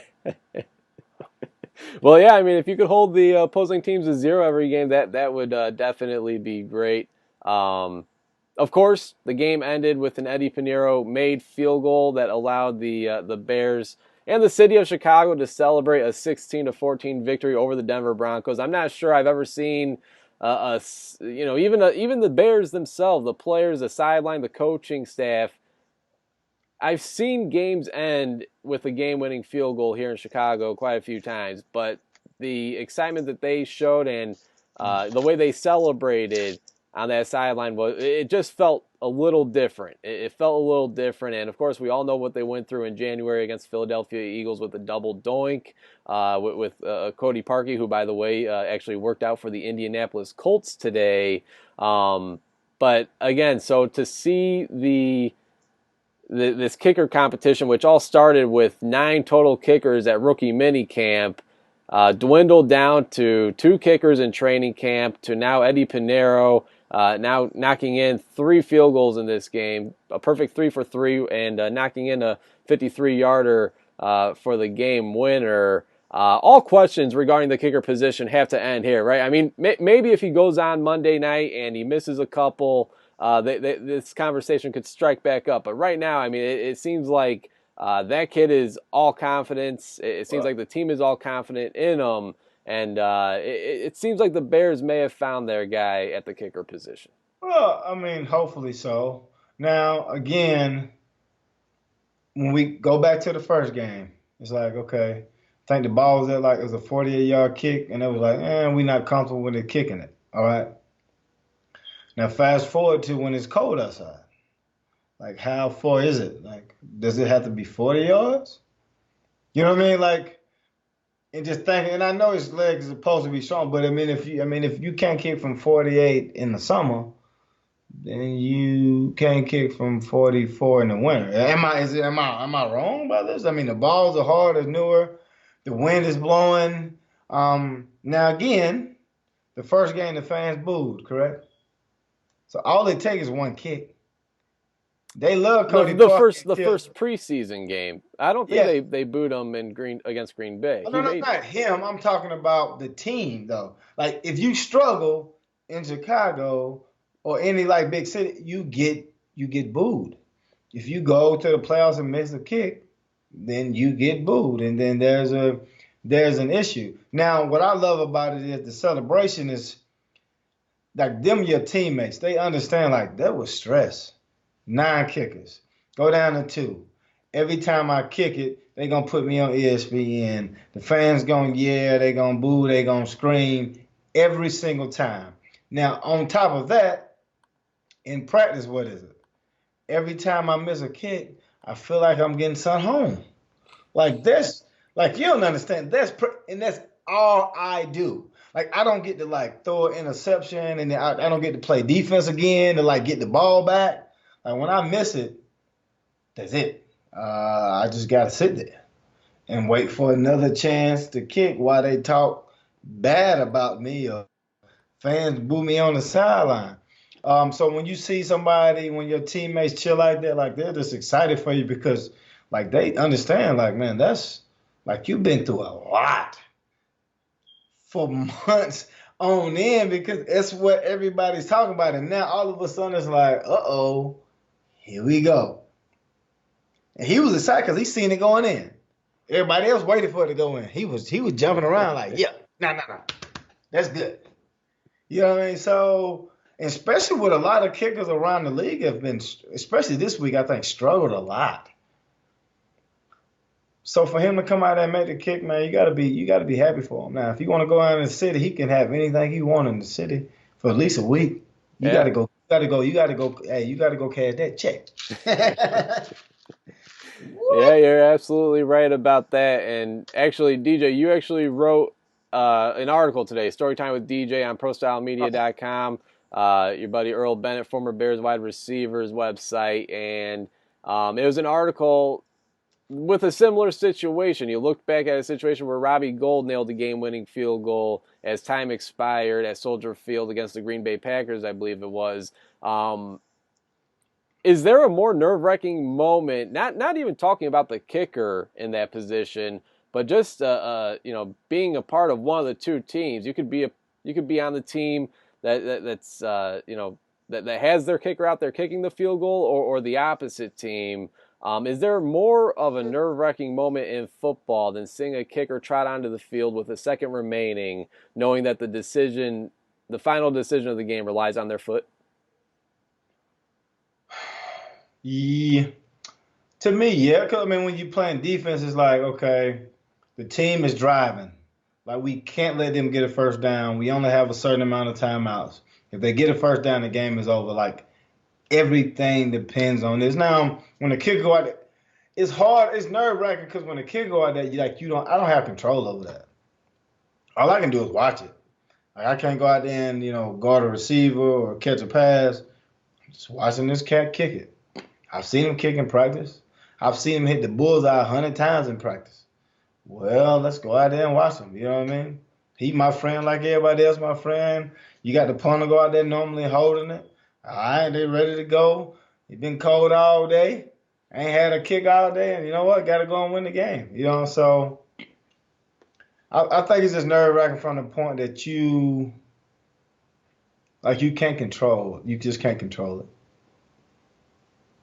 Speaker 5: Well, yeah, if you could hold the opposing teams to 0 every game, that would definitely be great. Of course, the game ended with an Eddy Pineiro made field goal that allowed the Bears and the city of Chicago to celebrate a 16-14 victory over the Denver Broncos. I'm not sure I've ever seen even the Bears themselves, the players, the sideline, the coaching staff. I've seen games end with a game-winning field goal here in Chicago quite a few times, but the excitement that they showed and the way they celebrated on that sideline, it just felt a little different. It felt a little different, and of course, we all know what they went through in January against Philadelphia Eagles with a double doink with Cody Parkey, who, by the way, actually worked out for the Indianapolis Colts today. But again, so to see this kicker competition, which all started with 9 total kickers at rookie mini camp, dwindled down to 2 kickers in training camp, to now Eddy Pineiro now knocking in 3 field goals in this game, a perfect 3 for 3, and knocking in a 53-yarder for the game winner. All questions regarding the kicker position have to end here, right? Maybe if he goes on Monday night and he misses a couple, this conversation could strike back up. But right now, it seems like that kid is all confidence. It seems like the team is all confident in him. And it seems like the Bears may have found their guy at the kicker position.
Speaker 6: Well, hopefully so. Now, again, when we go back to the first game, it's like, okay, I think the ball was at it was a 48-yard kick, and it was like, we're not comfortable with it kicking it. All right. Now, fast forward to when it's cold outside. Like, how far is it? Like, does it have to be 40 yards? You know what I mean? And just thinking, and I know his legs are supposed to be strong, but if you can't kick from 48 in the summer, then you can't kick from 44 in the winter. Am I wrong about this? The balls are harder, newer, the wind is blowing. Now again, the first game the fans booed, correct? So all it takes is one kick. They love
Speaker 5: The,
Speaker 6: Cody
Speaker 5: the
Speaker 6: Parkey
Speaker 5: first the
Speaker 6: until,
Speaker 5: first preseason game, I don't think
Speaker 6: yeah.
Speaker 5: they booed him against Green Bay.
Speaker 6: Oh,
Speaker 5: He
Speaker 6: no,
Speaker 5: made
Speaker 6: not him. I'm talking about the team, though. Like, if you struggle in Chicago or any like big city, you get booed. If you go to the playoffs and miss a kick, then you get booed, and then there's an issue. Now, what I love about it is the celebration is like them your teammates. They understand like that was stress. 9 kickers. Go down to 2. Every time I kick it, they gonna put me on ESPN. The fans gonna yell, they gonna boo, they gonna scream every single time. Now, on top of that, in practice, what is it? Every time I miss a kick, I feel like I'm getting sent home. Like this, like you don't understand. And that's all I do. Like I don't get to like throw an interception, and then I don't get to play defense again to like get the ball back. Like when I miss it, that's it. I just gotta sit there and wait for another chance to kick while they talk bad about me or fans boo me on the sideline. So when you see somebody, when your teammates chill like that, like they're just excited for you because like they understand, like, man, that's like you've been through a lot for months on end because that's what everybody's talking about. And now all of a sudden it's like, uh-oh, here we go. And he was excited because he seen it going in. Everybody else waited for it to go in. He was jumping around like, yeah, no, that's good. You know what I mean? So, especially with a lot of kickers around the league have been, especially this week, I think struggled a lot. So for him to come out and make the kick, man, you gotta be happy for him. Now, if you want to go out in the city, he can have anything he wants in the city for at least a week. You
Speaker 5: Yeah.
Speaker 6: gotta go. Hey, you gotta go cash that check.
Speaker 5: Yeah, you're absolutely right about that. And actually, DJ, you actually wrote an article today, Storytime with DJ on ProStyleMedia.com. Your buddy Earl Bennett, former Bears wide receivers website, and it was an article with a similar situation. You looked back at a situation where Robbie Gould nailed the game-winning field goal as time expired at Soldier Field against the Green Bay Packers, I believe it was. Is there a more nerve-wracking moment, not even talking about the kicker in that position, but just being a part of one of the two teams? You could be on the team that's that has their kicker out there kicking the field goal, or the opposite team. Is there more of a nerve-wracking moment in football than seeing a kicker trot onto the field with a second remaining, knowing that the final decision of the game relies on their foot?
Speaker 6: Yeah, to me, yeah. 'Cause, I mean, when you're playing defense, it's like, okay, the team is driving. Like we can't let them get a first down. We only have a certain amount of timeouts. If they get a first down, the game is over. Like everything depends on this. Now, when the kicker go out there, it's hard. It's nerve wracking because when the kicker go out there, I don't have control over that. All I can do is watch it. Like I can't go out there and guard a receiver or catch a pass. I'm just watching this cat kick it. I've seen him kick in practice. I've seen him hit the bullseye 100 times in practice. Well, let's go out there and watch him. You know what I mean? He my friend like everybody else my friend. You got the punter go out there normally holding it. All right, they ready to go. It been cold all day. Ain't had a kick all day. And you know what? Got to go and win the game. So I think it's just nerve-wracking from the point that you can't control it. You just can't control it.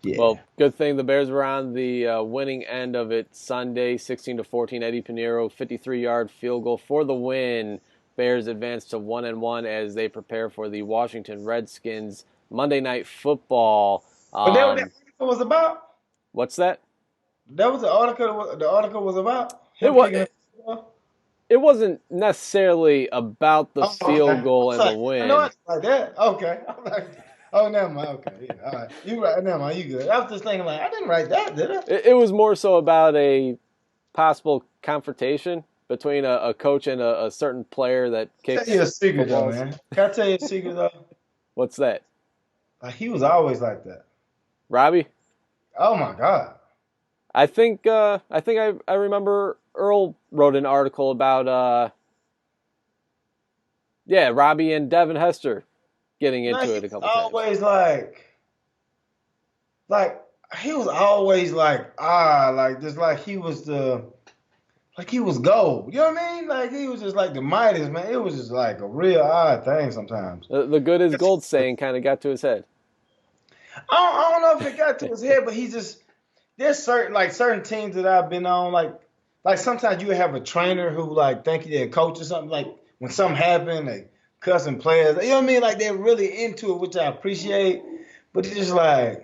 Speaker 6: Yeah.
Speaker 5: Well, good thing the Bears were on the winning end of it Sunday, 16-14. Eddy Pineiro, 53-yard field goal for the win. Bears advance to 1-1 as they prepare for the Washington Redskins Monday Night Football.
Speaker 6: But that what the article was about?
Speaker 5: What's that?
Speaker 6: That was the article. The article was about.
Speaker 5: It wasn't necessarily about the field goal and the win.
Speaker 6: I know it's like that. Okay. I'm like, oh, never mind. Okay, yeah, all right. You right. Never mind. You good. I was just thinking like, I didn't write that, did I?
Speaker 5: It was more so about a possible confrontation between a coach and a certain player that kicks.
Speaker 6: Tell you a secret though, man. Can I tell you a secret though?
Speaker 5: What's that?
Speaker 6: He was always like that.
Speaker 5: Robbie?
Speaker 6: Oh my God.
Speaker 5: I think I remember Earl wrote an article about Robbie and Devin Hester getting
Speaker 6: No,
Speaker 5: into
Speaker 6: he
Speaker 5: it a
Speaker 6: was
Speaker 5: couple times.
Speaker 6: always like he was always like like just like he was he was gold. You know what I mean? Like he was just like the Midas, man. It was just like a real odd thing sometimes.
Speaker 5: The good is gold saying kind of got to his head.
Speaker 6: I don't know if it got to his head, but he just there's certain teams that I've been on, like sometimes you have a trainer who like think they're a coach or something. Like when something happened, they cussing players. You know what I mean? Like they're really into it, which I appreciate. But it's just man,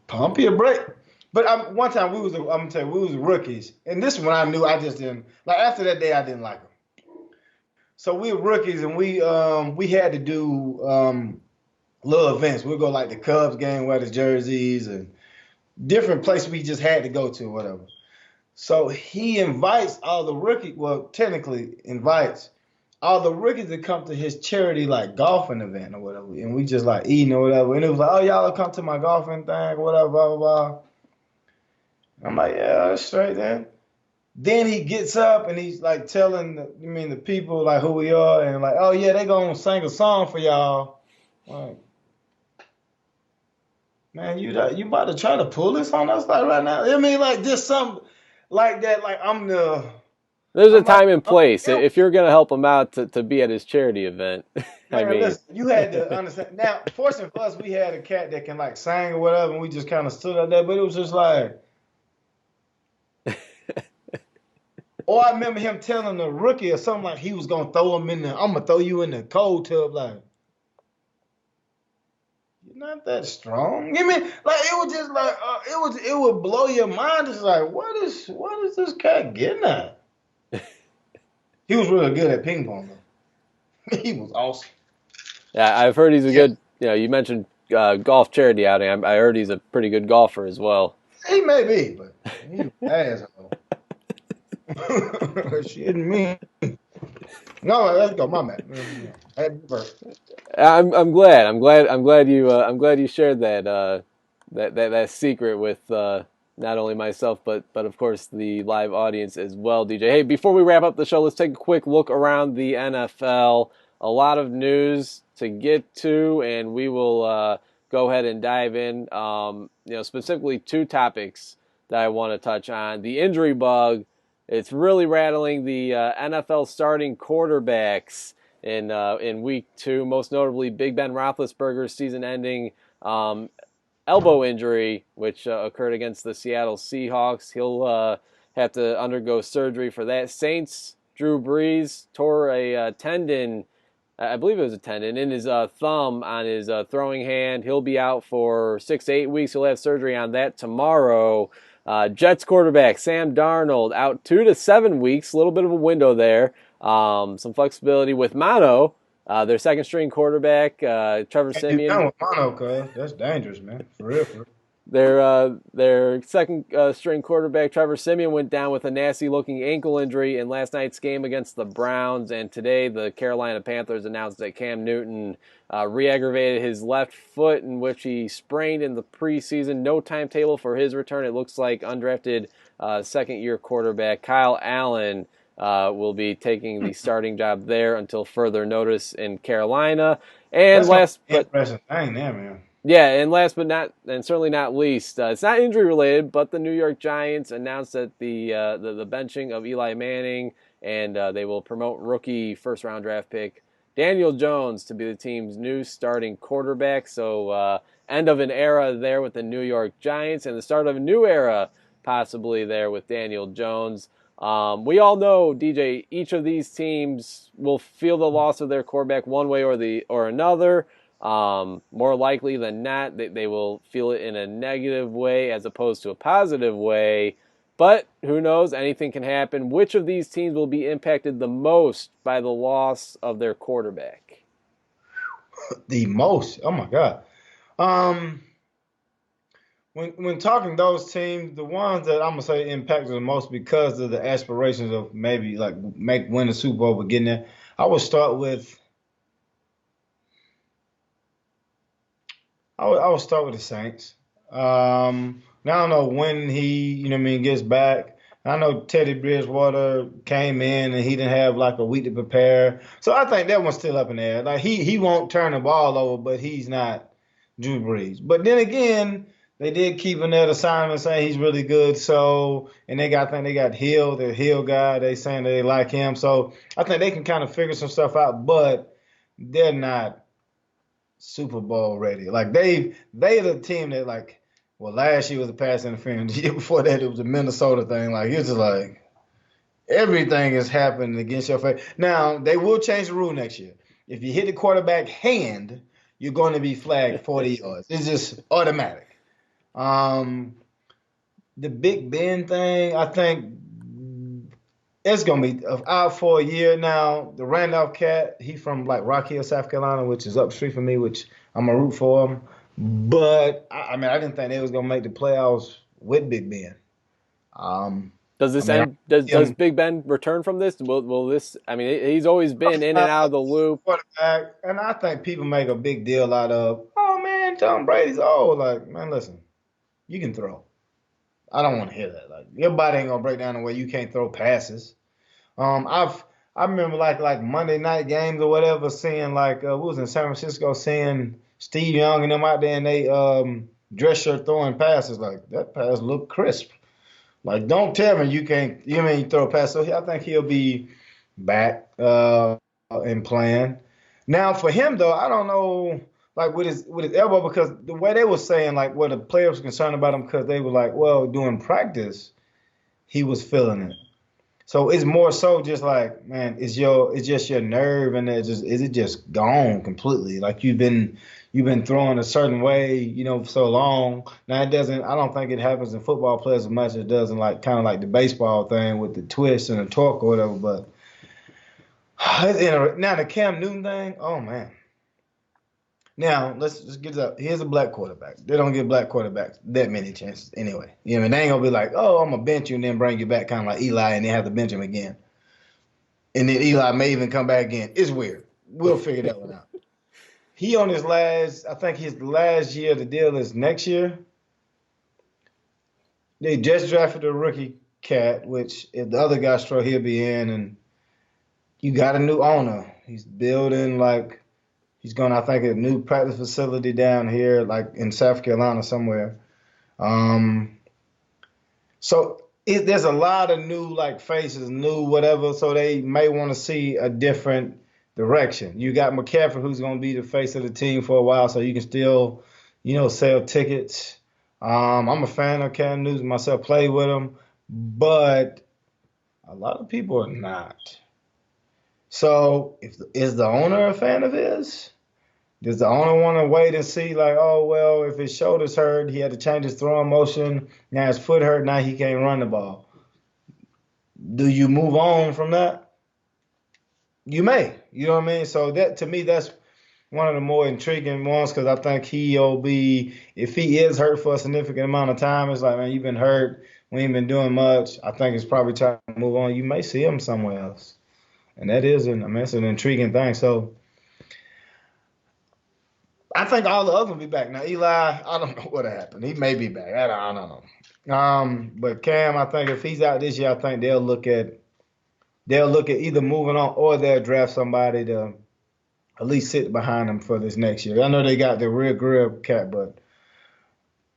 Speaker 6: pump your brake. But one time I'm gonna tell you, we was rookies, and this one I knew I just didn't like. After that day, I didn't like him. So we were rookies, and we had to do little events. We'd go like the Cubs game, wear the jerseys, and different places we just had to go to, or whatever. So he invites all the rookies. Well, technically invites all the rookies to come to his charity like golfing event or whatever, and we just like eating or whatever. And it was like, oh, y'all come to my golfing thing, or whatever, blah blah blah. I'm like, yeah, that's straight then. Then he gets up and he's like telling the people like who we are and like, oh yeah, they gonna sing a song for y'all. Like, man, you about to try to pull this on us like right now? I mean, like just something like that. Like
Speaker 5: There's a time
Speaker 6: like,
Speaker 5: and place. If you're going to help him out to be at his charity event, I
Speaker 6: man,
Speaker 5: mean,
Speaker 6: listen, you had to understand. Now, fortunately for us, we had a cat that can like sing or whatever, and we just kind of stood up there. But it was just like. Or I remember him telling the rookie or something like he was gonna throw him I'm gonna throw you in the cold tub. Like, you're not that strong. You mean like it was just like it would blow your mind. It's like what is this cat getting at? He was really good at ping pong though. He was awesome.
Speaker 5: yeah, I've heard he's a good. You mentioned golf charity outing. I heard he's a pretty good golfer as well.
Speaker 6: He may be, but he's an asshole. Shit me. No, let's go, my man.
Speaker 5: I'm glad you shared that secret with not only myself but of course the live audience as well, DJ. Hey, before we wrap up the show, let's take a quick look around the NFL. A lot of news to get to, and we will go ahead and dive in. Specifically two topics that I want to touch on: the injury bug. It's really rattling the NFL starting quarterbacks in week 2, most notably Big Ben Roethlisberger's season-ending elbow injury, which occurred against the Seattle Seahawks. He'll have to undergo surgery for that. Saints, Drew Brees tore a tendon, I believe it was a tendon, in his thumb on his throwing hand. He'll be out for 6 to 8 weeks. He'll have surgery on that tomorrow. Jets quarterback Sam Darnold out 2 to 7 weeks, a little bit of a window there. Some flexibility with Mono, their second string quarterback, Trevor Siemian.
Speaker 6: Down with Mono, cuz that's dangerous, man. For real.
Speaker 5: Their second string quarterback, Trevor Siemian, went down with a nasty looking ankle injury in last night's game against the Browns, and today the Carolina Panthers announced that Cam Newton re-aggravated his left foot, in which he sprained in the preseason. No timetable for his return. It looks like undrafted second-year quarterback Kyle Allen will be taking the starting job there until further notice in Carolina. And
Speaker 6: that's impressive thing there, man.
Speaker 5: Yeah, and last but not, and certainly not least, it's not injury related, but the New York Giants announced that the benching of Eli Manning, and they will promote rookie first-round draft pick Daniel Jones to be the team's new starting quarterback. So end of an era there with the New York Giants, and the start of a new era possibly there with Daniel Jones. We all know, DJ, each of these teams will feel the loss of their quarterback one way or another. More likely than not, they will feel it in a negative way as opposed to a positive way. But who knows? Anything can happen. Which of these teams will be impacted the most by the loss of their quarterback?
Speaker 6: The most? Oh my God. When talking those teams, the ones that I'm gonna say impacted the most because of the aspirations of maybe like win the Super Bowl but getting there, I would start with. I would start with the Saints. Now I don't know when he, gets back. I know Teddy Bridgewater came in and he didn't have like a week to prepare. So I think that one's still up in the air. Like he won't turn the ball over, but he's not Drew Brees. But then again, they did keep another assignment saying he's really good. So and I think they got Hill, the Hill guy. They saying they like him. So I think they can kind of figure some stuff out, but they're not Super Bowl ready. Like they the team that like well last year was a pass interference. The year before that it was a Minnesota thing. Like it's just like everything is happening against your face. Now they will change the rule next year. If you hit the quarterback hand, you're going to be flagged 40 yards. It's just automatic. The Big Ben thing, I think it's gonna be out for a year now. The Randolph cat, he from like Rock Hill, South Carolina, which is up the street from me, which I'm a root for him. But I mean, I didn't think they was gonna make the playoffs with Big Ben.
Speaker 5: Does this end? Does Big Ben return from this? Will this? I mean, he's always been in and out of the loop.
Speaker 6: Quarterback, and I think people make a big deal out of, oh man, Tom Brady's old. Like, man, listen, you can throw. I don't want to hear that. Like, your body ain't gonna break down the way you can't throw passes. I remember like Monday night games or whatever, seeing like we was in San Francisco, seeing Steve Young and them out there, and they dress shirt throwing passes. Like that pass looked crisp. Like don't tell me you can't. You mean you throw a pass? So I think he'll be back and playing. Now for him though, I don't know. Like with his elbow, because the way they were saying, like what the players were concerned about him, because they were like, well, during practice, he was feeling it. So it's more so just like, man, it's just your nerve, and is it just gone completely? Like you've been throwing a certain way, for so long. Now it doesn't. I don't think it happens in football players as much as it does in like kind of like the baseball thing with the twist and the torque or whatever. But now the Cam Newton thing, oh man. Now, let's just get up. Here's a black quarterback. They don't give black quarterbacks that many chances anyway. They ain't going to be like, oh, I'm going to bench you and then bring you back kind of like Eli and then have to bench him again. And then Eli may even come back again. It's weird. We'll figure that one out. He on his last, I think his last year, the deal is next year. They just drafted a rookie cat, which if the other guy struck, he'll be in. And you got a new owner. He's building like, he's going to, I think, a new practice facility down here, like in South Carolina somewhere. So there's a lot of new like faces, new whatever. So they may want to see a different direction. You got McCaffrey, who's going to be the face of the team for a while, so you can still, sell tickets. I'm a fan of Cam Newton myself, play with him, but a lot of people are not. So is the owner a fan of his? Does the owner want to wait and see like, oh, well, if his shoulder's hurt, he had to change his throwing motion. Now his foot hurt, now he can't run the ball. Do you move on from that? You may. You know what I mean? So that to me, that's one of the more intriguing ones because I think he'll be, if he is hurt for a significant amount of time, it's like, man, you've been hurt. We ain't been doing much. I think it's probably time to move on. You may see him somewhere else. And that is, it's an intriguing thing. So I think all the others will be back. Now, Eli, I don't know what happened. He may be back. I don't know. But Cam, I think if he's out this year, I think they'll look at either moving on or they'll draft somebody to at least sit behind him for this next year. I know they got the real grip cat, but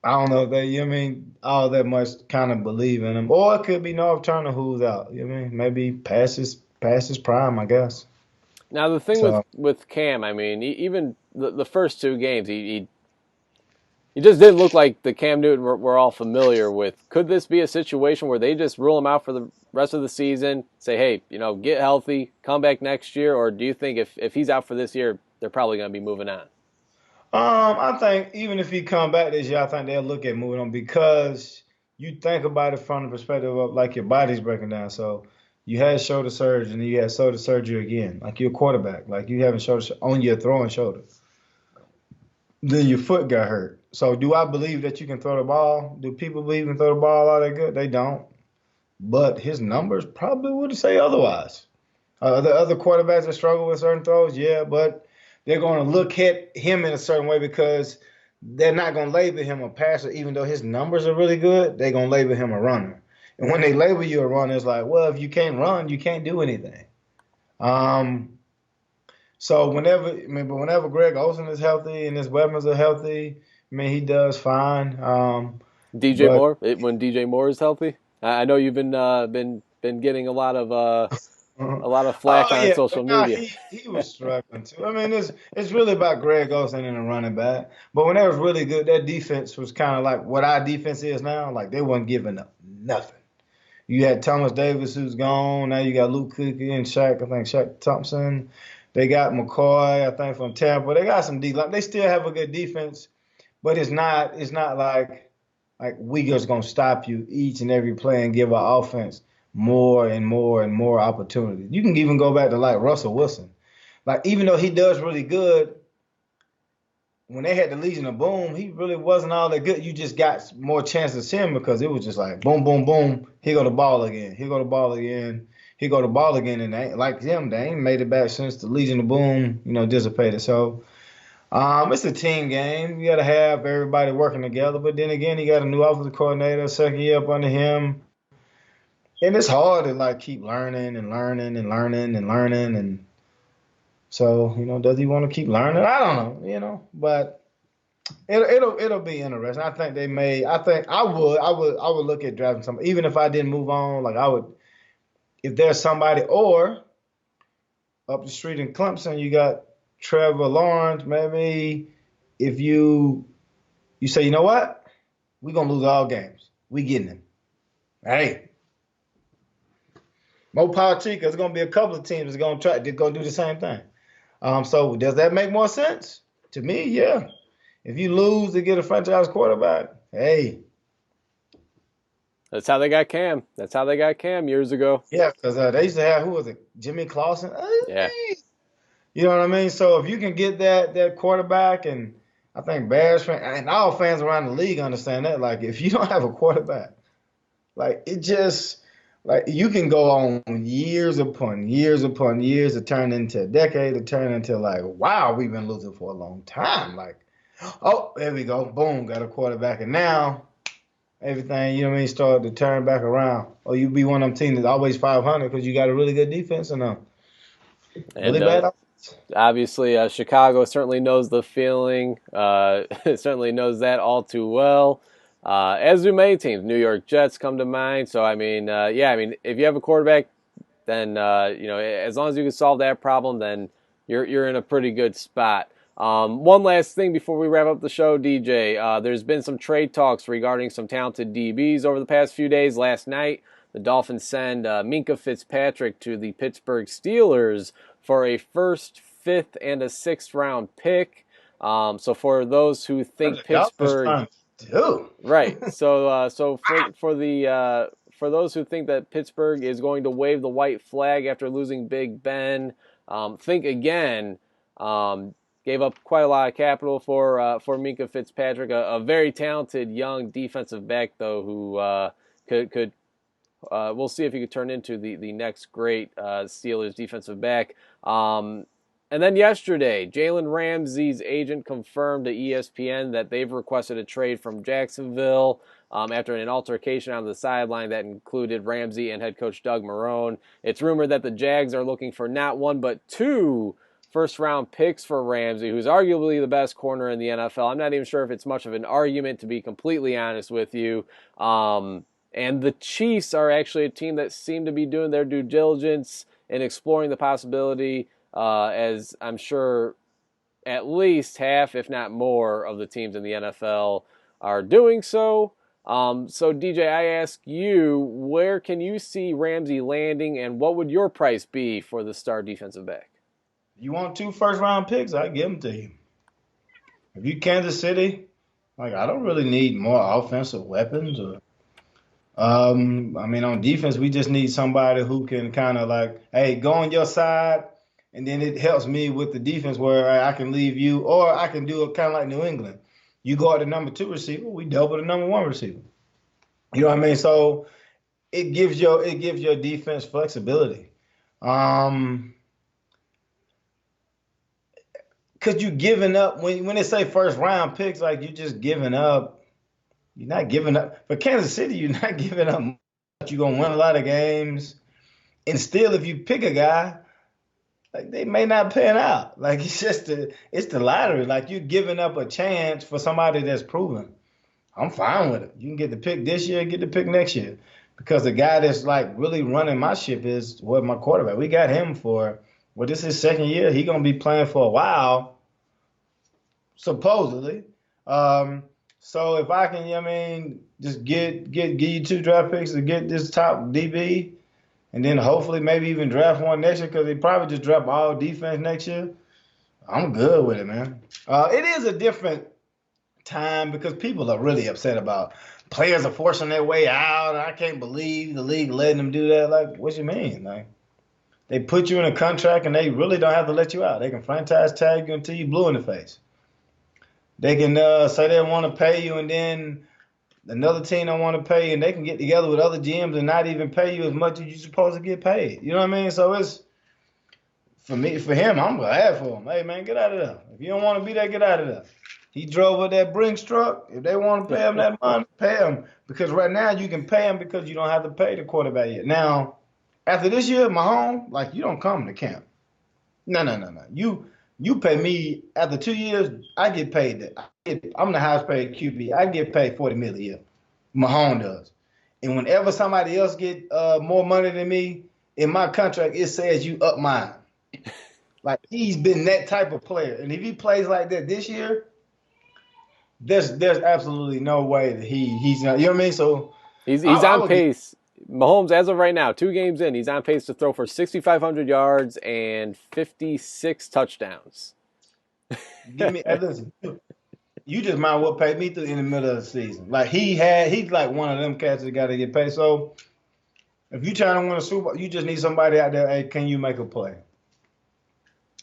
Speaker 6: I don't know if they, all that much kind of believe in him. Or it could be North Turner who's out. Maybe past his prime, I guess.
Speaker 5: Now the thing with Cam, even the first two games, he just didn't look like the Cam Newton we're all familiar with. Could this be a situation where they just rule him out for the rest of the season, say, hey, get healthy, come back next year, or do you think if he's out for this year, they're probably going to be moving on?
Speaker 6: I think even if he come back this year, I think they'll look at moving on because you think about it from the perspective of like your body's breaking down. So you had shoulder surgery and you had shoulder surgery again. Like you're a quarterback. Like you having shoulder on your throwing shoulder. Then your foot got hurt. So do I believe that you can throw the ball? Do people believe you can throw the ball all that good? They don't. But his numbers probably would say otherwise. The other quarterbacks that struggle with certain throws, yeah, but they're going to look at him in a certain way because they're not going to label him a passer, even though his numbers are really good. They're going to label him a runner. And when they label you a runner, it's like, well, if you can't run, you can't do anything. So whenever Greg Olsen is healthy and his weapons are healthy, I mean, he does fine.
Speaker 5: DJ
Speaker 6: But
Speaker 5: Moore, when DJ Moore is healthy, I know you've been getting a lot of flack
Speaker 6: oh
Speaker 5: on
Speaker 6: yeah,
Speaker 5: social
Speaker 6: but nah,
Speaker 5: media.
Speaker 6: he was struggling too. I mean, it's really about Greg Olsen and a running back. But when they was really good, their defense was kind of like what our defense is now. Like they wasn't giving up nothing. You had Thomas Davis who's gone. Now you got Luke Kuechly and Shaq Thompson. They got McCoy, I think, from Tampa. They got some they still have a good defense, but it's not like we just gonna stop you each and every play and give our offense more and more and more opportunities. You can even go back to like Russell Wilson. Like even though he does really good, when they had the Legion of Boom, he really wasn't all that good. You just got more chances to see him because it was just like boom, boom, boom. Here go the ball again. Here go the ball again. Here go the ball again. And they, like him, they ain't made it back since the Legion of Boom, dissipated. So it's a team game. You got to have everybody working together. But then again, you got a new offensive coordinator, second year up under him. And it's hard to like keep learning and learning and learning and learning. And so, does he want to keep learning? I don't know, but it'll be interesting. I think I would look at drafting somebody, even if I didn't move on, like I would, if there's somebody, or up the street in Clemson, you got Trevor Lawrence. Maybe if you say, you know what, we're gonna lose all games. We getting him. Hey, more power to you, because there's gonna be a couple of teams that's gonna do the same thing. So does that make more sense? To me, yeah. If you lose to get a franchise quarterback, hey.
Speaker 5: That's how they got Cam. That's how they got Cam years ago.
Speaker 6: Yeah, because they used to have, who was it, Jimmy Clausen?
Speaker 5: Yeah.
Speaker 6: You know what I mean? So if you can get that quarterback, and I think Bears fans and all fans around the league understand that, like if you don't have a quarterback, like it just, like you can go on years upon years upon years to turn into a decade, to turn into like, wow, we've been losing for a long time. Like, oh, there we go. Boom, got a quarterback. And now everything, started to turn back around. Or you be one of them teams that's always 500 because you got a really good defense and really bad.
Speaker 5: Obviously, Chicago certainly knows the feeling. Certainly knows that all too well. As do many teams. New York Jets come to mind. So, if you have a quarterback, then, as long as you can solve that problem, then you're in a pretty good spot. One last thing before we wrap up the show, DJ. There's been some trade talks regarding some talented DBs over the past few days. Last night, the Dolphins send Minkah Fitzpatrick to the Pittsburgh Steelers for a first, fifth, and a sixth round pick. So for those who think Pittsburgh, right? So for those who think that Pittsburgh is going to wave the white flag after losing Big Ben, think again. Gave up quite a lot of capital for Minkah Fitzpatrick, a very talented young defensive back though, who could we'll see if he could turn into the next great Steelers defensive back. And then yesterday, Jalen Ramsey's agent confirmed to ESPN that they've requested a trade from Jacksonville after an altercation on the sideline that included Ramsey and head coach Doug Marrone. It's rumored that the Jags are looking for not one but two first-round picks for Ramsey, who's arguably the best corner in the NFL. I'm not even sure if it's much of an argument, to be completely honest with you. And the Chiefs are actually a team that seem to be doing their due diligence and exploring the possibility, as I'm sure at least half, if not more, of the teams in the NFL are doing so. So, DJ, I ask you, where can you see Ramsey landing, and what would your price be for the star defensive back?
Speaker 6: You want 2 first-round picks, I give them to you. If you Kansas City, like I don't really need more offensive weapons. On defense, we just need somebody who can kind of like, hey, go on your side, and then it helps me with the defense where I can leave you, or I can do it kind of like New England. You go at the number 2 receiver, we double the number 1 receiver. You know what I mean? So it gives your defense flexibility. Because you're giving up, when they say first round picks, like you're just giving up. You're not giving up. For Kansas City, you're not giving up you're gonna win a lot of games. And still, if you pick a guy, like they may not pan out. Like it's the lottery. Like you're giving up a chance for somebody that's proven. I'm fine with it. You can get the pick this year, get the pick next year. Because the guy that's like really running my ship is my quarterback. We got him this is his second year. He gonna be playing for a while, supposedly. So if I can, just give you 2 draft picks to get this top DB, and then hopefully maybe even draft one next year because they probably just draft all defense next year. I'm good with it, man. It is a different time because people are really upset about players are forcing their way out. I can't believe the league letting them do that. Like, what you mean? Like, they put you in a contract and they really don't have to let you out. They can franchise tag you until you blue in the face. They can say they want to pay you and then another team don't want to pay you and they can get together with other GMs and not even pay you as much as you're supposed to get paid. You know what I mean? So it's, for him, I'm glad for him. Hey, man, get out of there. If you don't want to be there, get out of there. He drove with that Brinks truck. If they want to pay him that money, pay him. Because right now you can pay him because you don't have to pay the quarterback yet. Now, after this year, Mahomes, like you don't come to camp. No. You pay me after 2 years. I get paid that. I'm the highest paid QB. I get paid $40 million a year. Mahomes does. And whenever somebody else get more money than me in my contract, it says you up mine. Like he's been that type of player, and if he plays like that this year, there's absolutely no way that he's not. You know what I mean? So
Speaker 5: he's on pace. Mahomes, as of right now, 2 games in, he's on pace to throw for 6,500 yards and 56 touchdowns.
Speaker 6: Listen, you just might well pay me through in the middle of the season. Like he's like one of them cats that got to get paid. So if you trying to win a Super Bowl, you just need somebody out there. Hey, can you make a play?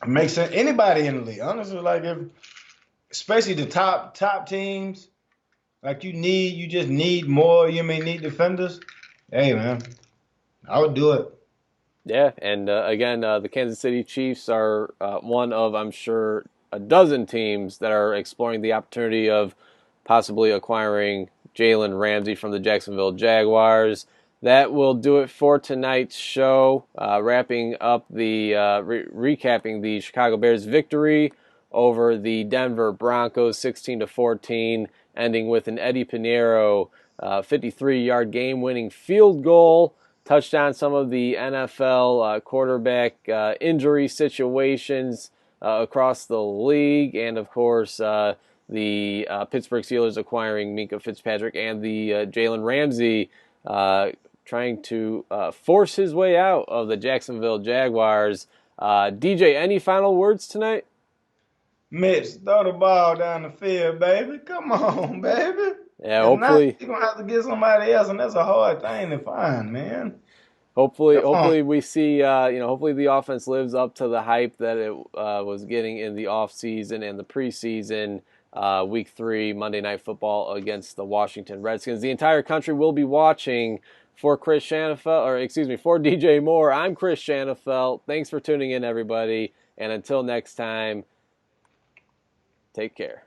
Speaker 6: It makes sense. Anybody in the league, honestly, like especially the top teams, like you just need more. Need defenders. Hey, man, I would do it.
Speaker 5: Yeah, and again, the Kansas City Chiefs are one of, I'm sure, a dozen teams that are exploring the opportunity of possibly acquiring Jalen Ramsey from the Jacksonville Jaguars. That will do it for tonight's show. Wrapping up the recapping the Chicago Bears victory over the Denver Broncos, 16-14, ending with an Eddy Pineiro 53-yard game-winning field goal. Touched on some of the NFL quarterback injury situations across the league, and of course the Pittsburgh Steelers acquiring Minkah Fitzpatrick and the Jalen Ramsey trying to force his way out of the Jacksonville Jaguars. DJ, any final words tonight?
Speaker 6: Mitch, throw the ball down the field, baby. Come on, baby.
Speaker 5: Yeah, hopefully
Speaker 6: you're gonna have to get somebody else, and that's a hard thing to find, man.
Speaker 5: Hopefully we see, hopefully the offense lives up to the hype that it was getting in the offseason and the preseason. Week 3, Monday Night Football against the Washington Redskins. The entire country will be watching. For DJ Moore, I'm Chris Shanafelt. Thanks for tuning in, everybody. And until next time, take care.